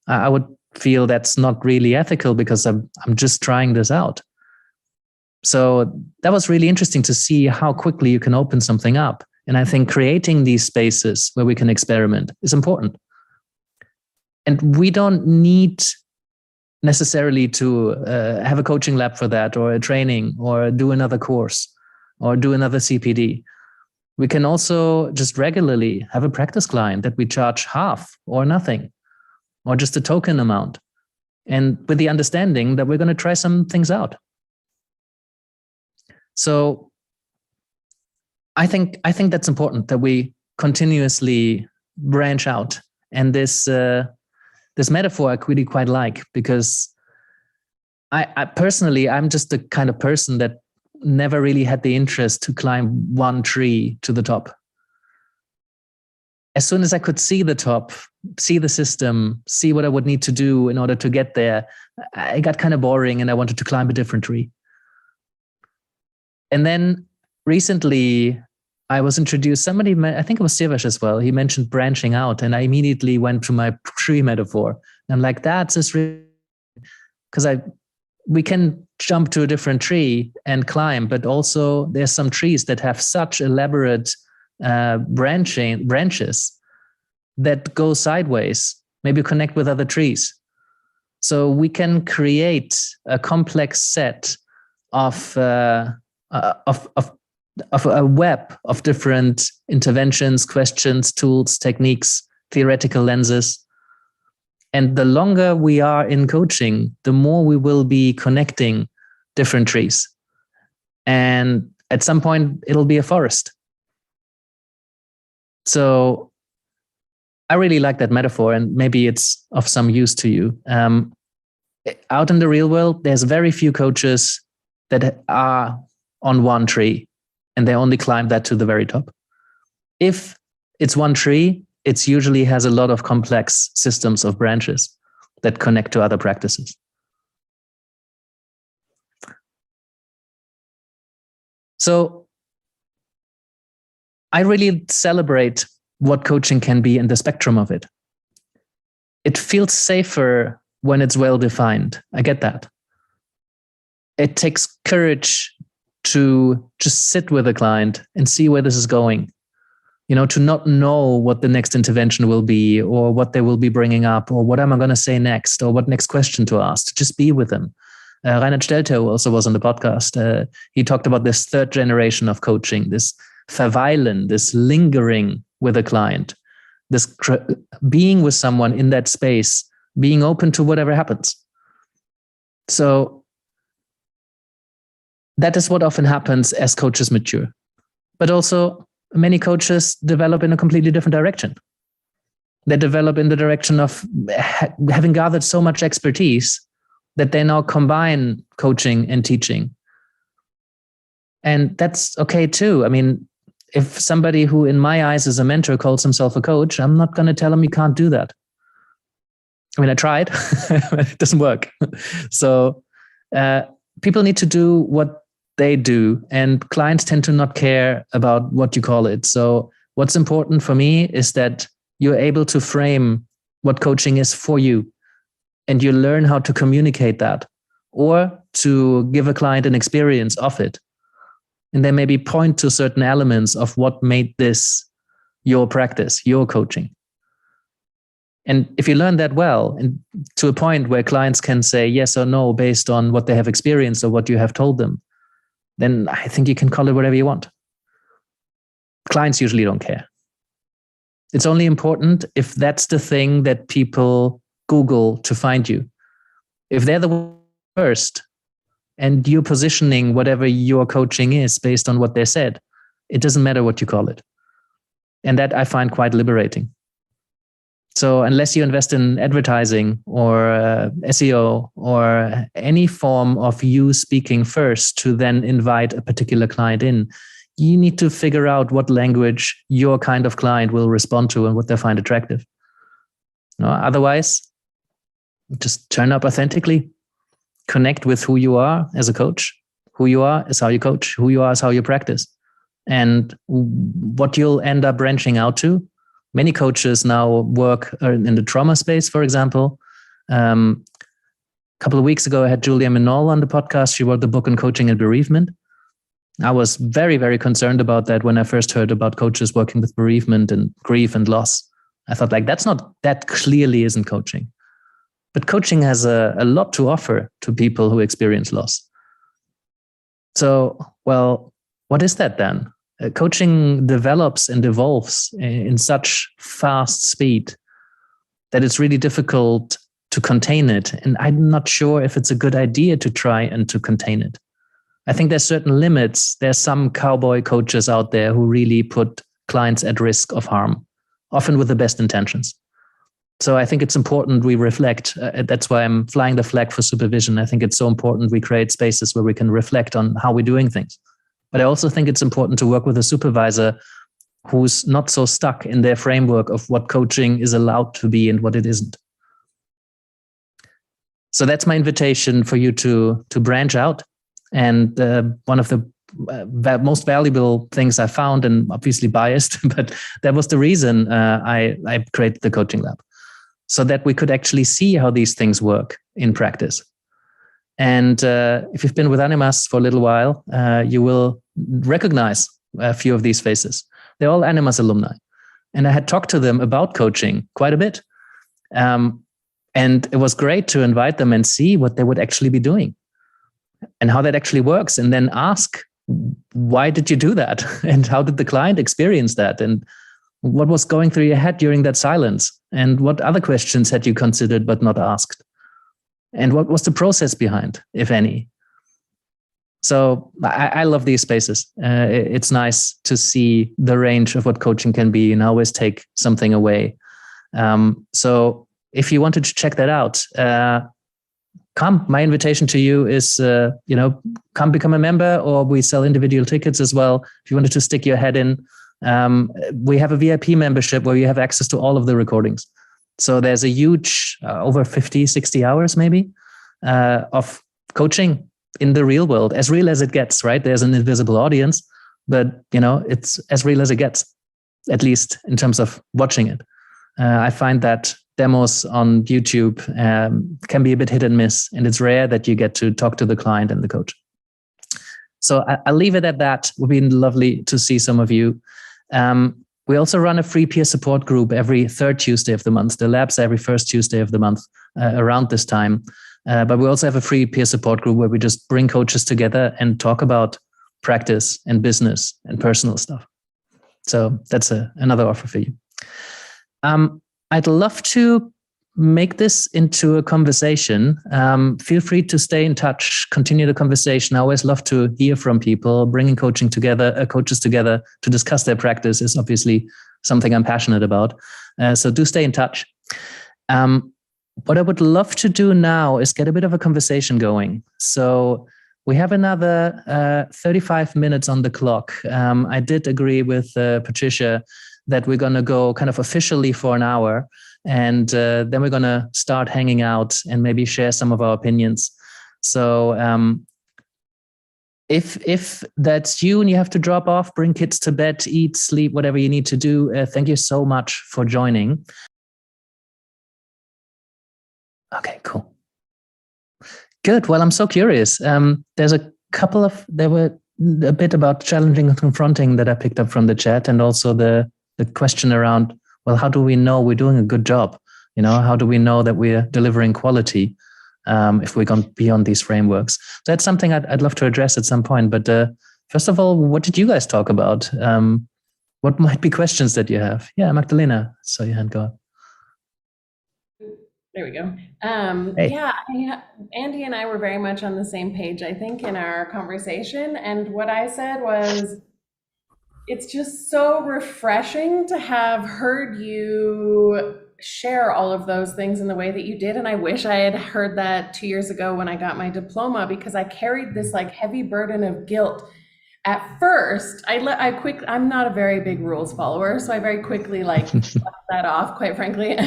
I would feel that's not really ethical because I'm just trying this out. So that was really interesting to see how quickly you can open something up. And I think creating these spaces where we can experiment is important. And we don't need necessarily to have a coaching lab for that, or a training, or do another course, or do another CPD. We can also just regularly have a practice client that we charge half or nothing, or just a token amount. And with the understanding that we're going to try some things out. So I think that's important, that we continuously branch out. And this metaphor I really quite like, because I personally, I'm just the kind of person that never really had the interest to climb one tree to the top. As soon as I could see the top, see the system, see what I would need to do in order to get there, it got kind of boring and I wanted to climb a different tree. And then recently, I was introduced, somebody, I think it was Sivash as well, he mentioned branching out, and I immediately went to my tree metaphor. And I'm like, that's just really, because we can jump to a different tree and climb, but also there's some trees that have such elaborate branches that go sideways, maybe connect with other trees. So we can create a complex set of a web of different interventions, questions, tools, techniques, theoretical lenses. And the longer we are in coaching, the more we will be connecting different trees. And at some point, it'll be a forest. So I really like that metaphor, and maybe it's of some use to you. Out in the real world, there's very few coaches that are on one tree and they only climb that to the very top. If it's one tree, it usually has a lot of complex systems of branches that connect to other practices. So I really celebrate what coaching can be and the spectrum of it. It feels safer when it's well defined. I get that. It takes courage to just sit with a client and see where this is going. To not know what the next intervention will be, or what they will be bringing up, or what am I going to say next, or what next question to ask, to just be with them. Reinhard Stelter also was on the podcast. He talked about this third generation of coaching, this verweilen, this lingering with a client, this being with someone in that space, being open to whatever happens. So that is what often happens as coaches mature. But also, many coaches develop in a completely different direction. They develop in the direction of having gathered so much expertise that they now combine coaching and teaching. And that's okay too. I mean, if somebody who in my eyes is a mentor calls himself a coach, I'm not going to tell him he can't do that. I mean, I tried, it doesn't work. So people need to do what they do, and clients tend to not care about what you call it. So what's important for me is that you're able to frame what coaching is for you, and you learn how to communicate that, or to give a client an experience of it, and then maybe point to certain elements of what made this your practice, your coaching. And if you learn that well, and to a point where clients can say yes or no based on what they have experienced or what you have told them, then I think you can call it whatever you want. Clients usually don't care. It's only important if that's the thing that people Google to find you. If they're the first and you're positioning whatever your coaching is based on what they said, it doesn't matter what you call it. And that I find quite liberating. So unless you invest in advertising or SEO or any form of you speaking first to then invite a particular client in, you need to figure out what language your kind of client will respond to and what they find attractive. Otherwise, just turn up authentically, connect with who you are as a coach. Who you are is how you coach. Who you are is how you practice. And what you'll end up branching out to. Many coaches now work in the trauma space, for example. A couple of weeks ago, I had Julia Minol on the podcast. She wrote the book on coaching and bereavement. I was very, very concerned about that when I first heard about coaches working with bereavement and grief and loss. I thought, that clearly isn't coaching. But coaching has a lot to offer to people who experience loss. So, well, what is that then? Coaching develops and evolves in such fast speed that it's really difficult to contain it. And I'm not sure if it's a good idea to try and to contain it. I think there's certain limits. There's some cowboy coaches out there who really put clients at risk of harm, often with the best intentions. So I think it's important we reflect. That's why I'm flying the flag for supervision. I think it's so important we create spaces where we can reflect on how we're doing things. But I also think it's important to work with a supervisor who's not so stuck in their framework of what coaching is allowed to be and what it isn't. So that's my invitation for you to branch out. And one of the most valuable things I found, and obviously biased, but that was the reason I created the coaching lab, so that we could actually see how these things work in practice. And if you've been with Animas for a little while, you will recognize a few of these faces. They're all Animas alumni. And I had talked to them about coaching quite a bit. And it was great to invite them and see what they would actually be doing and how that actually works. And then ask, why did you do that? And how did the client experience that? And what was going through your head during that silence? And what other questions had you considered but not asked? And what was the process behind, if any? So I love these spaces. It's nice to see the range of what coaching can be and always take something away. So if you wanted to check that out, come. My invitation to you is, come become a member, or we sell individual tickets as well. If you wanted to stick your head in, we have a VIP membership where you have access to all of the recordings. So there's a huge, over 50, 60 hours maybe, of coaching in the real world, as real as it gets, right? There's an invisible audience, but it's as real as it gets, at least in terms of watching it. I find that demos on YouTube can be a bit hit and miss, and it's rare that you get to talk to the client and the coach. So I'll leave it at that. It would be lovely to see some of you. We also run a free peer support group every third Tuesday of the month. The lab's every first Tuesday of the month around this time. But we also have a free peer support group where we just bring coaches together and talk about practice and business and personal stuff. So that's another offer for you. I'd love to make this into a conversation. Feel free to stay in touch, continue the conversation. I always love to hear from people. Bringing coaches together to discuss their practice is obviously something I'm passionate about. So do stay in touch. What I would love to do now is get a bit of a conversation going. So we have another 35 minutes on the clock. I did agree with Patricia that we're going to go kind of officially for an hour. And then we're going to start hanging out and maybe share some of our opinions. So if that's you and you have to drop off, bring kids to bed, eat, sleep, whatever you need to do, thank you so much for joining. Okay, cool. Good. Well, I'm so curious. There were a bit about challenging and confronting that I picked up from the chat, and also the question around, well, how do we know we're doing a good job? How do we know that we're delivering quality if we're going beyond these frameworks? So that's something I'd love to address at some point. But first of all, what did you guys talk about? What might be questions that you have? Yeah, Magdalena, saw your hand go up. There we go. Hey. Yeah, Andy and I were very much on the same page, I think, in our conversation. And what I said was, it's just so refreshing to have heard you share all of those things in the way that you did. And I wish I had heard that 2 years ago when I got my diploma, because I carried this like heavy burden of guilt. At first, I'm not a very big rules follower, so I very quickly left that off, quite frankly.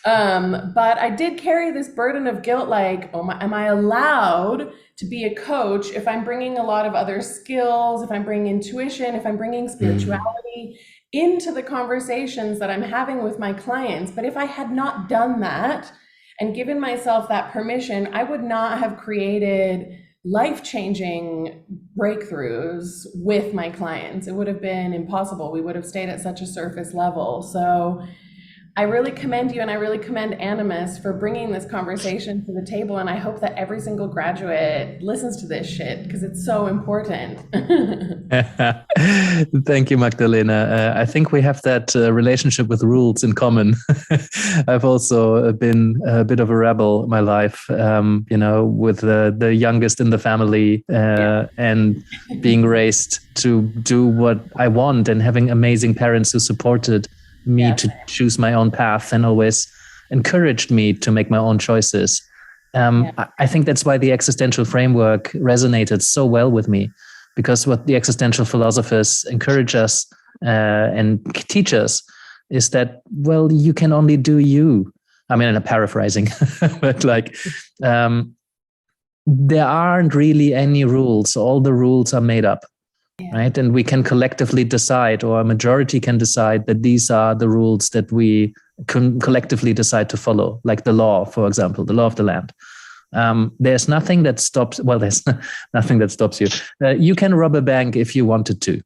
But I did carry this burden of guilt, like, am I allowed to be a coach if I'm bringing a lot of other skills, if I'm bringing intuition, if I'm bringing spirituality into the conversations that I'm having with my clients? But if I had not done that and given myself that permission, I would not have created life-changing breakthroughs with my clients. It would have been impossible. We would have stayed at such a surface level. So I really commend you, and I really commend Animus for bringing this conversation to the table. And I hope that every single graduate listens to this shit, because it's so important. Thank you, Magdalena. I think we have that relationship with rules in common. I've also been a bit of a rebel in my life, with the youngest in the family and being raised to do what I want, and having amazing parents who supported me to choose my own path and always encouraged me to make my own choices. I think that's why the existential framework resonated so well with me, because what the existential philosophers encourage us and teach us is that, well, you can only do you. I mean, I'm paraphrasing, but there aren't really any rules. All the rules are made up. Right. And we can collectively decide, or a majority can decide, that these are the rules that we can collectively decide to follow, like the law, for example, the law of the land. There's nothing that stops. Well, there's nothing that stops you. You can rob a bank if you wanted to.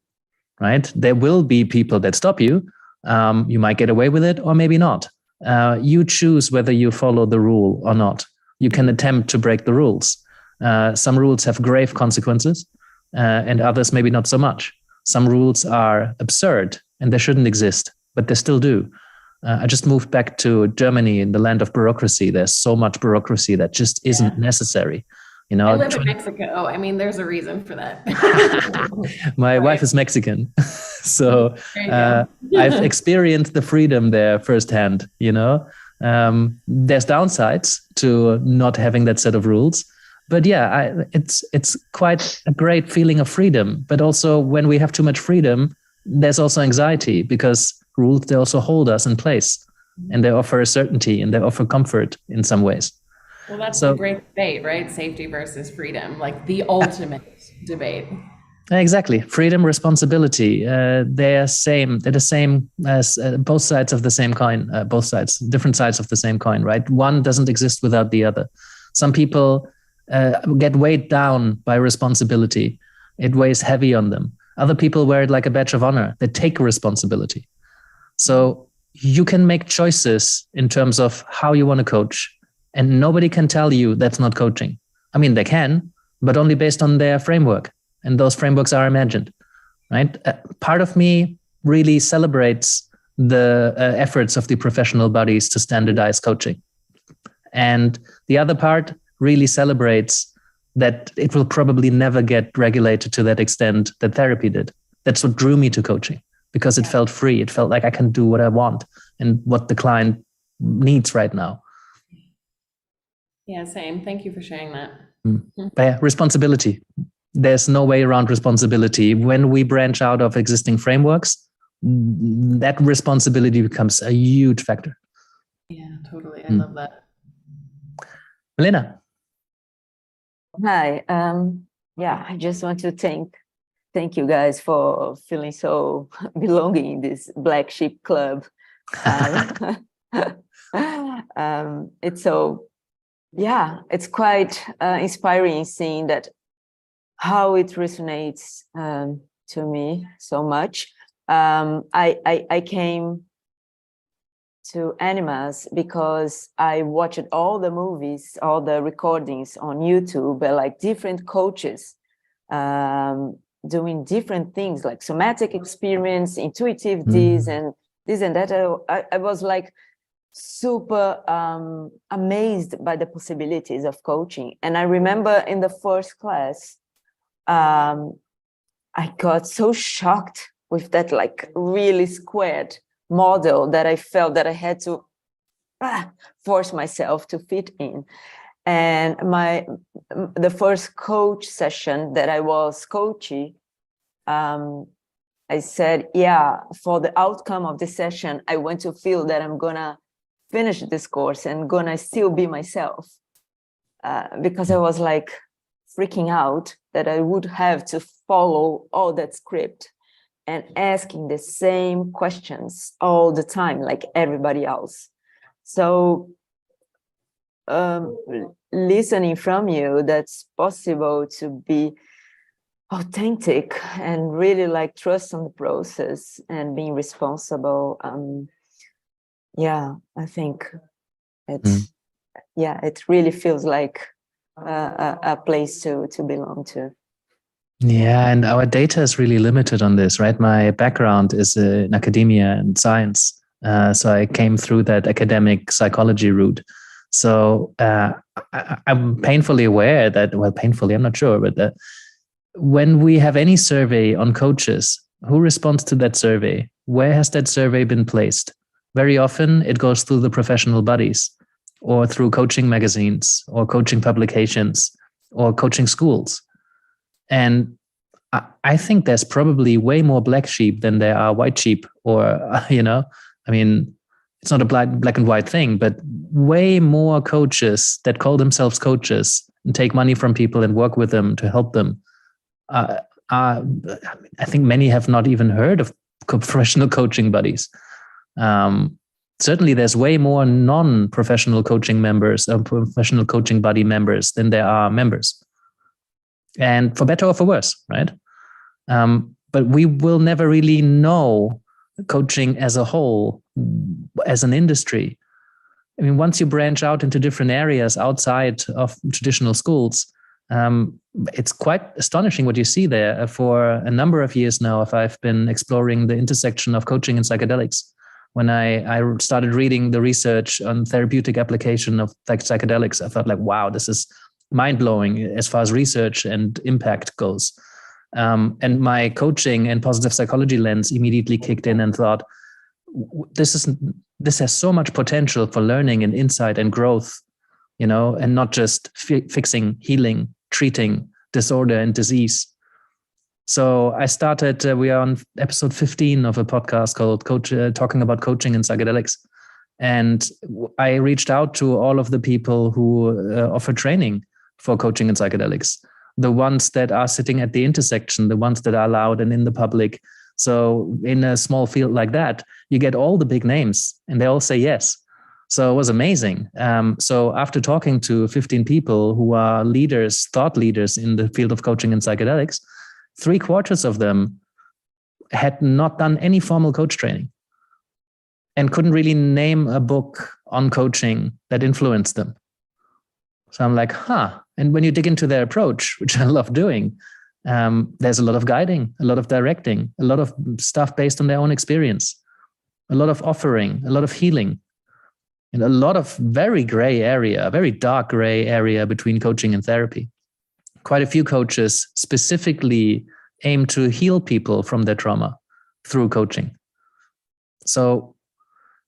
Right. There will be people that stop you. You might get away with it or maybe not. You choose whether you follow the rule or not. You can attempt to break the rules. Some rules have grave consequences. And others maybe not so much. Some rules are absurd and they shouldn't exist, but they still do. I just moved back to Germany, in the land of bureaucracy. There's so much bureaucracy that just isn't necessary. I live in Mexico. I mean, there's a reason for that. My wife is Mexican, so I've experienced the freedom there firsthand. There's downsides to not having that set of rules. But it's quite a great feeling of freedom. But also, when we have too much freedom, there's also anxiety, because rules, they also hold us in place, and they offer a certainty, and they offer comfort in some ways. Well, that's the great debate, right? Safety versus freedom, like the ultimate debate. Exactly. Freedom, responsibility. They're the same as both sides of the same coin. Different sides of the same coin, right? One doesn't exist without the other. Some people get weighed down by responsibility. It weighs heavy on them. Other people wear it like a badge of honor. They take responsibility. So you can make choices in terms of how you want to coach, and nobody can tell you that's not coaching. I mean, they can, but only based on their framework. And those frameworks are imagined, right? Part of me really celebrates the efforts of the professional bodies to standardize coaching. And the other part really celebrates that it will probably never get regulated to that extent that therapy did. That's what drew me to coaching, because it felt free. It felt like I can do what I want and what the client needs right now. Yeah, same. Thank you for sharing that. But yeah, responsibility. There's no way around responsibility. When we branch out of existing frameworks, that responsibility becomes a huge factor. Yeah, totally. I love that. Melina. Hi. I just want to thank you guys for feeling so belonging in this Black Sheep Club. It's quite inspiring seeing that how it resonates to me so much. I came to Animas because I watched all the movies, all the recordings on YouTube, like different coaches doing different things, like somatic experience, intuitive this and that. I was like super amazed by the possibilities of coaching. And I remember in the first class, I got so shocked with that like really squared model that I felt that I had to force myself to fit in. And the first coach session that I was coaching, I said, for the outcome of this session, I want to feel that I'm gonna finish this course and gonna still be myself, because I was like freaking out that I would have to follow all that script and asking the same questions all the time, like everybody else. So listening from you, that's possible to be authentic and really like trust on the process and being responsible. I think it's it really feels like a place to belong to. Yeah, and our data is really limited on this, right? My background is in academia and science, so I came through that academic psychology route. So I'm painfully aware that, well, painfully, I'm not sure, but when we have any survey on coaches, who responds to that survey? Where has that survey been placed? Very often it goes through the professional bodies or through coaching magazines or coaching publications or coaching schools. And I think there's probably way more black sheep than there are white sheep, or, I mean, it's not a black and white thing, but way more coaches that call themselves coaches and take money from people and work with them to help them. I think many have not even heard of professional coaching buddies. Certainly there's way more non-professional coaching members, professional coaching buddy members than there are members. And for better or for worse, right? But we will never really know coaching as a whole, as an industry. I mean, once you branch out into different areas outside of traditional schools, it's quite astonishing what you see there. For a number of years now, I've been exploring the intersection of coaching and psychedelics. When I started reading the research on therapeutic application of psychedelics, I thought like, wow, this is mind-blowing as far as research and impact goes. And my coaching and positive psychology lens immediately kicked in and thought, this has so much potential for learning and insight and growth, and not just fixing, healing, treating disorder and disease. So I started, we are on episode 15 of a podcast called Talking About Coaching and Psychedelics. And I reached out to all of the people who offer training for coaching and psychedelics, the ones that are sitting at the intersection, the ones that are loud and in the public. So in a small field like that, you get all the big names and they all say yes. So it was amazing. So after talking to 15 people who are leaders, thought leaders in the field of coaching and psychedelics, 3/4 of them had not done any formal coach training and couldn't really name a book on coaching that influenced them. So I'm like, And when you dig into their approach, which I love doing, there's a lot of guiding, a lot of directing, a lot of stuff based on their own experience, a lot of offering, a lot of healing, and a lot of very dark gray area between coaching and therapy. Quite a few coaches specifically aim to heal people from their trauma through coaching. So,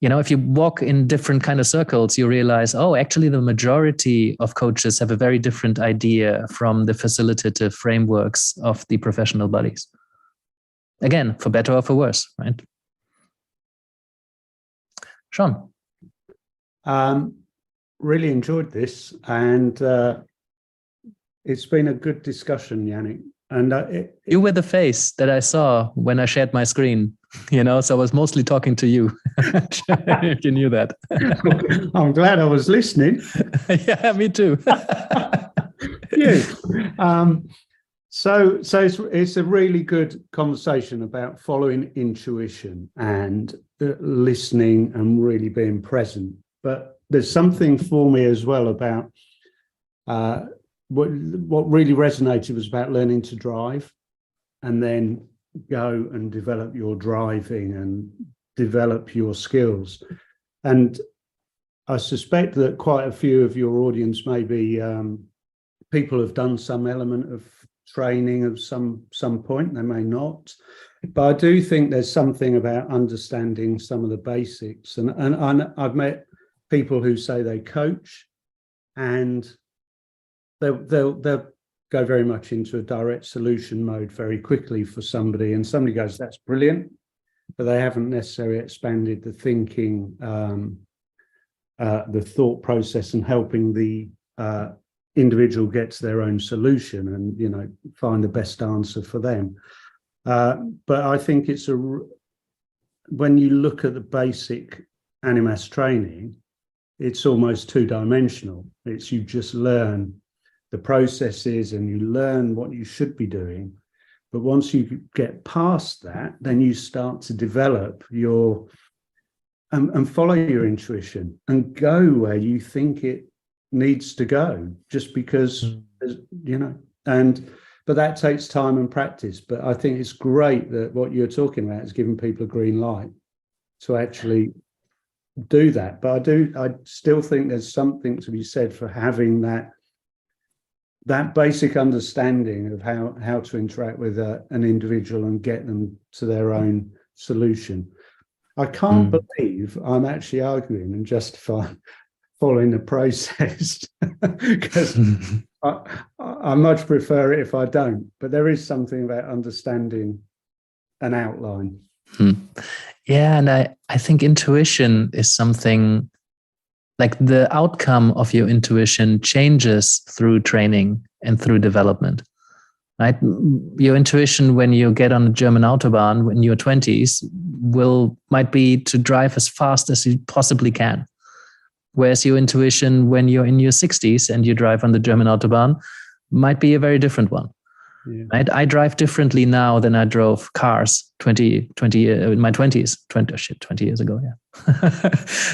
if you walk in different kind of circles, you realize, actually the majority of coaches have a very different idea from the facilitative frameworks of the professional bodies. Again, for better or for worse, right? Sean? Really enjoyed this, and it's been a good discussion, Yannick. And you were the face that I saw when I shared my screen, you know, so I was mostly talking to you. If you knew that. I'm glad I was listening. Yeah, me too. Yes. So it's a really good conversation about following intuition and listening and really being present. But there's something for me as well about what really resonated was about learning to drive and then go and develop your driving and develop your skills. And I suspect that quite a few of your audience may be people have done some element of training of some point. They may not, but I do think there's something about understanding some of the basics. And I've met people who say they coach, and they'll go very much into a direct solution mode very quickly for somebody, and somebody goes, "That's brilliant," but they haven't necessarily expanded the thinking, the thought process, and helping the individual get to their own solution and, you know, find the best answer for them. But I think it's when you look at the basic animas training, it's almost two-dimensional. It's you just learn the processes and you learn what you should be doing. But once you get past that, then you start to develop your and follow your intuition and go where you think it needs to go, just because, you know, but that takes time and practice. But I think it's great that what you're talking about is giving people a green light to actually do that. But I still think there's something to be said for having that basic understanding of how to interact with an individual and get them to their own solution. I can't believe I'm actually arguing and justifying following the process, because I much prefer it if I don't. But there is something about understanding an outline. Yeah, and I think intuition is something like the outcome of your intuition changes through training and through development, right? Your intuition when you get on a German Autobahn when you're 20s might be to drive as fast as you possibly can. Whereas your intuition when you're in your 60s and you drive on the German Autobahn might be a very different one. Yeah. Right? I drive differently now than I drove cars 20 in my 20s, 20 years ago.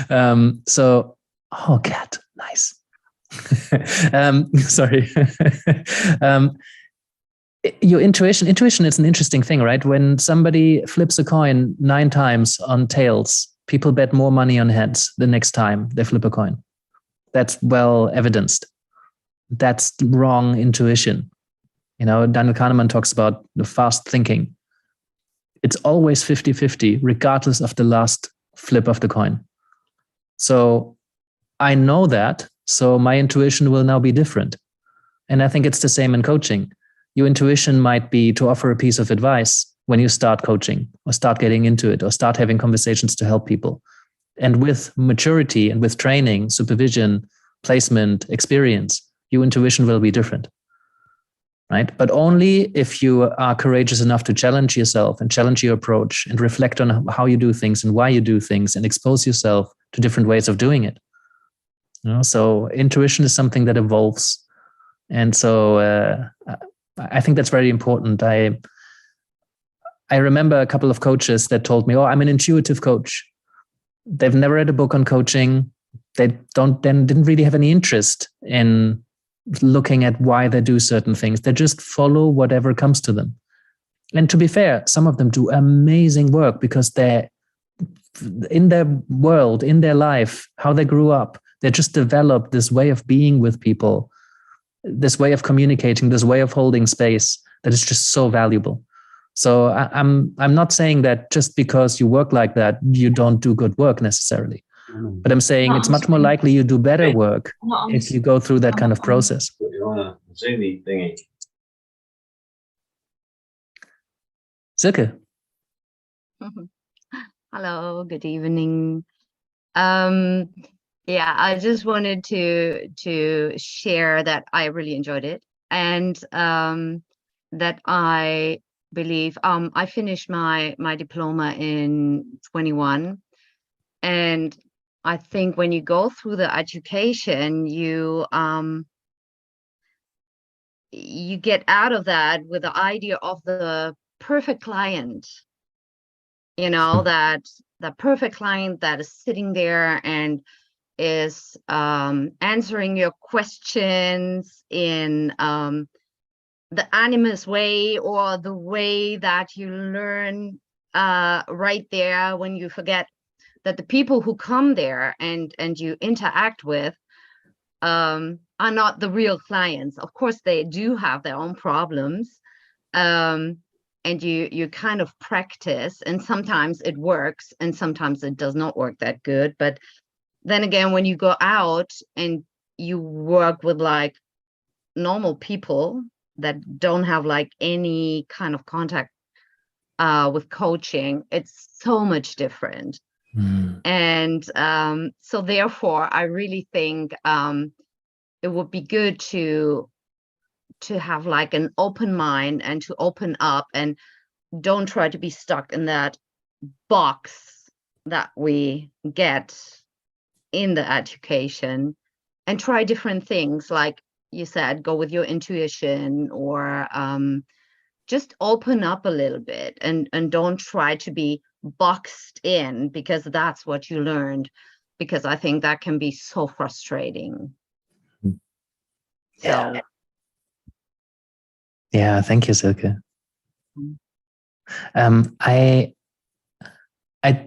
Yeah. Oh, cat, nice. Sorry. Your intuition is an interesting thing, right? When somebody flips a coin 9 times on tails, people bet more money on heads the next time they flip a coin. That's well evidenced. That's wrong intuition. You know, Daniel Kahneman talks about the fast thinking. It's always 50-50, regardless of the last flip of the coin. So I know that, so my intuition will now be different. And I think it's the same in coaching. Your intuition might be to offer a piece of advice when you start coaching or start getting into it or start having conversations to help people. And with maturity and with training, supervision, placement, experience, your intuition will be different. Right? But only if you are courageous enough to challenge yourself and challenge your approach and reflect on how you do things and why you do things and expose yourself to different ways of doing it. You know, so intuition is something that evolves. And so I think that's very important. I remember a couple of coaches that told me, "Oh, I'm an intuitive coach." They've never read a book on coaching. They didn't really have any interest in looking at why they do certain things. They just follow whatever comes to them. And to be fair, some of them do amazing work because they're in their world, in their life, how they grew up. They just developed this way of being with people, this way of communicating, this way of holding space that is just so valuable. So I'm not saying that just because you work like that, you don't do good work necessarily. But I'm saying it's much more likely you do better work if you go through that kind of process. Silke. Hello, good evening. Yeah, I just wanted to share that I really enjoyed it. And that I believe, I finished my diploma in 21, and I think when you go through the education, you get out of that with the idea of the perfect client, that the perfect client that is sitting there and is answering your questions in the animus way, or the way that you learn right there, when you forget that the people who come there and you interact with are not the real clients. Of course, they do have their own problems, and you kind of practice, and sometimes it works and sometimes it does not work that good. But then again, when you go out and you work with like normal people that don't have like any kind of contact with coaching, it's so much different. And so therefore I really think it would be good to have like an open mind and to open up, and don't try to be stuck in that box that we get in the education, and try different things. Like you said, go with your intuition, or just open up a little bit, and don't try to be boxed in, because that's what you learned, because I think that can be so frustrating. Yeah. So Yeah, thank you, Silke. I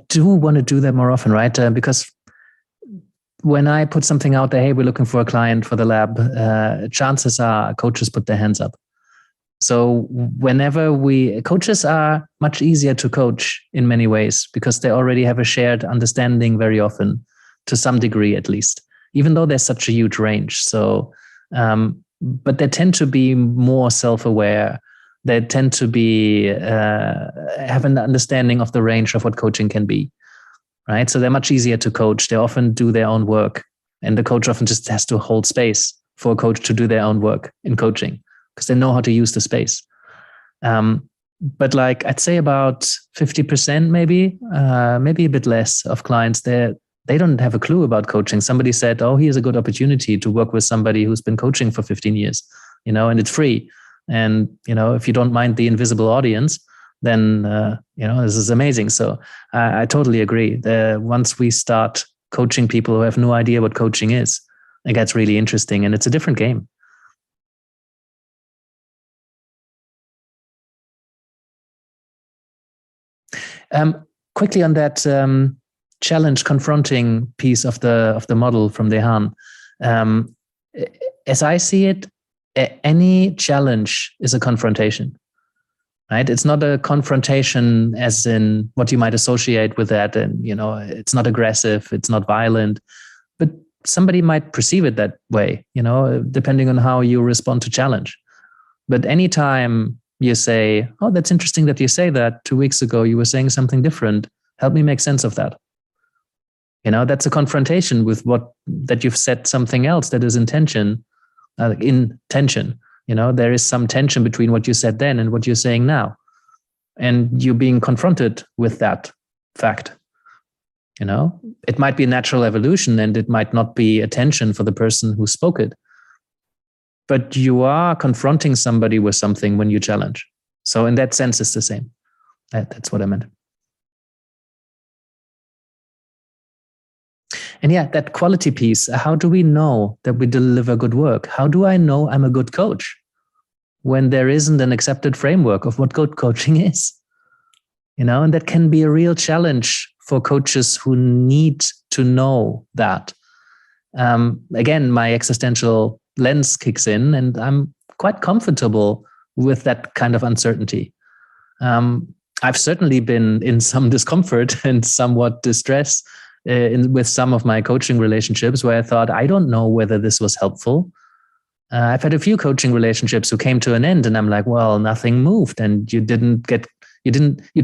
do want to do that more often, right? Because when I put something out there, hey, we're looking for a client for the lab, chances are coaches put their hands up. So whenever coaches are much easier to coach in many ways, because they already have a shared understanding very often, to some degree at least, even though there's such a huge range. So, but they tend to be more self-aware. They tend to be have an understanding of the range of what coaching can be, right? So they're much easier to coach. They often do their own work, and the coach often just has to hold space for a coach to do their own work in coaching, because they know how to use the space. But like I'd say about 50%, maybe a bit less of clients, they don't have a clue about coaching. Somebody said, oh, here's a good opportunity to work with somebody who's been coaching for 15 years, and it's free. And, if you don't mind the invisible audience, then, this is amazing. So I totally agree. Once we start coaching people who have no idea what coaching is, it gets really interesting, and it's a different game. Quickly on that challenge confronting piece of the model from Dehan, as I see it, any challenge is a confrontation, right? It's not a confrontation as in what you might associate with that, and it's not aggressive, it's not violent, but somebody might perceive it that way, depending on how you respond to challenge. But anytime you say, oh, that's interesting that you say that. 2 weeks ago, you were saying something different. Help me make sense of that. That's a confrontation with that you've said something else that is in tension. There is some tension between what you said then and what you're saying now. And you're being confronted with that fact. It might be a natural evolution, and it might not be a tension for the person who spoke it. But you are confronting somebody with something when you challenge. So in that sense, it's the same. That's what I meant. And yeah, that quality piece, how do we know that we deliver good work? How do I know I'm a good coach when there isn't an accepted framework of what good coaching is? And that can be a real challenge for coaches who need to know that. Again, my existential lens kicks in, and I'm quite comfortable with that kind of uncertainty. I've certainly been in some discomfort and somewhat distress with some of my coaching relationships, where I thought, I don't know whether this was helpful. I've had a few coaching relationships who came to an end, and I'm like, well, nothing moved, and you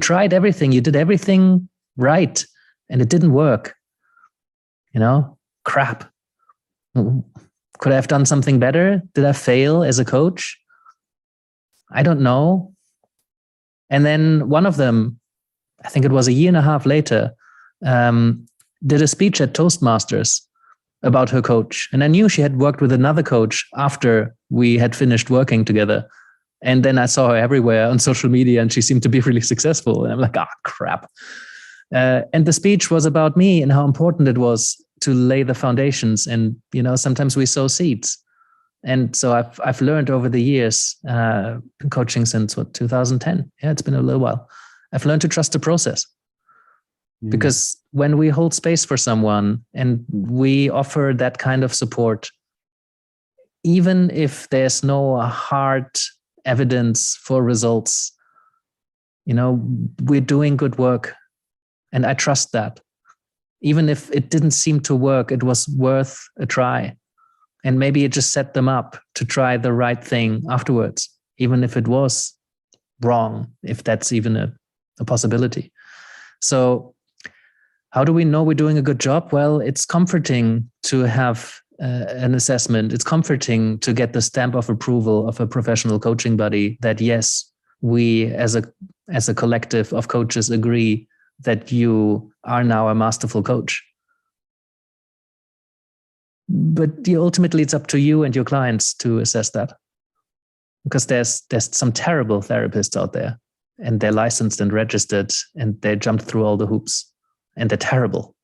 tried everything, you did everything right, and it didn't work. Crap. Could I have done something better? Did I fail as a coach? I don't know. And then one of them, I think it was a year and a half later, did a speech at Toastmasters about her coach. And I knew she had worked with another coach after we had finished working together. And then I saw her everywhere on social media and she seemed to be really successful. And I'm like, crap. And the speech was about me and how important it was to lay the foundations. And, sometimes we sow seeds. And so I've learned over the years, been coaching since 2010. Yeah, it's been a little while. I've learned to trust the process. Because when we hold space for someone and we offer that kind of support, even if there's no hard evidence for results, we're doing good work. And I trust that. Even if it didn't seem to work, it was worth a try. And maybe it just set them up to try the right thing afterwards, even if it was wrong, if that's even a possibility. So how do we know we're doing a good job? Well, it's comforting to have an assessment. It's comforting to get the stamp of approval of a professional coaching buddy that, yes, we as a collective of coaches agree that you are now a masterful coach. But ultimately, it's up to you and your clients to assess that. Because there's some terrible therapists out there, and they're licensed and registered, and they jumped through all the hoops. And they're terrible.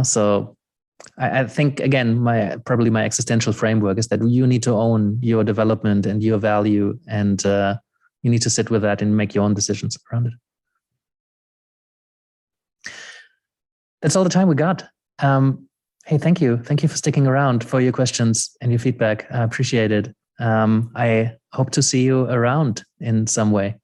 So I think, again, probably my existential framework is that you need to own your development and your value, and you need to sit with that and make your own decisions around it. That's all the time we got. Hey, thank you. Thank you for sticking around, for your questions and your feedback. I appreciate it. I hope to see you around in some way.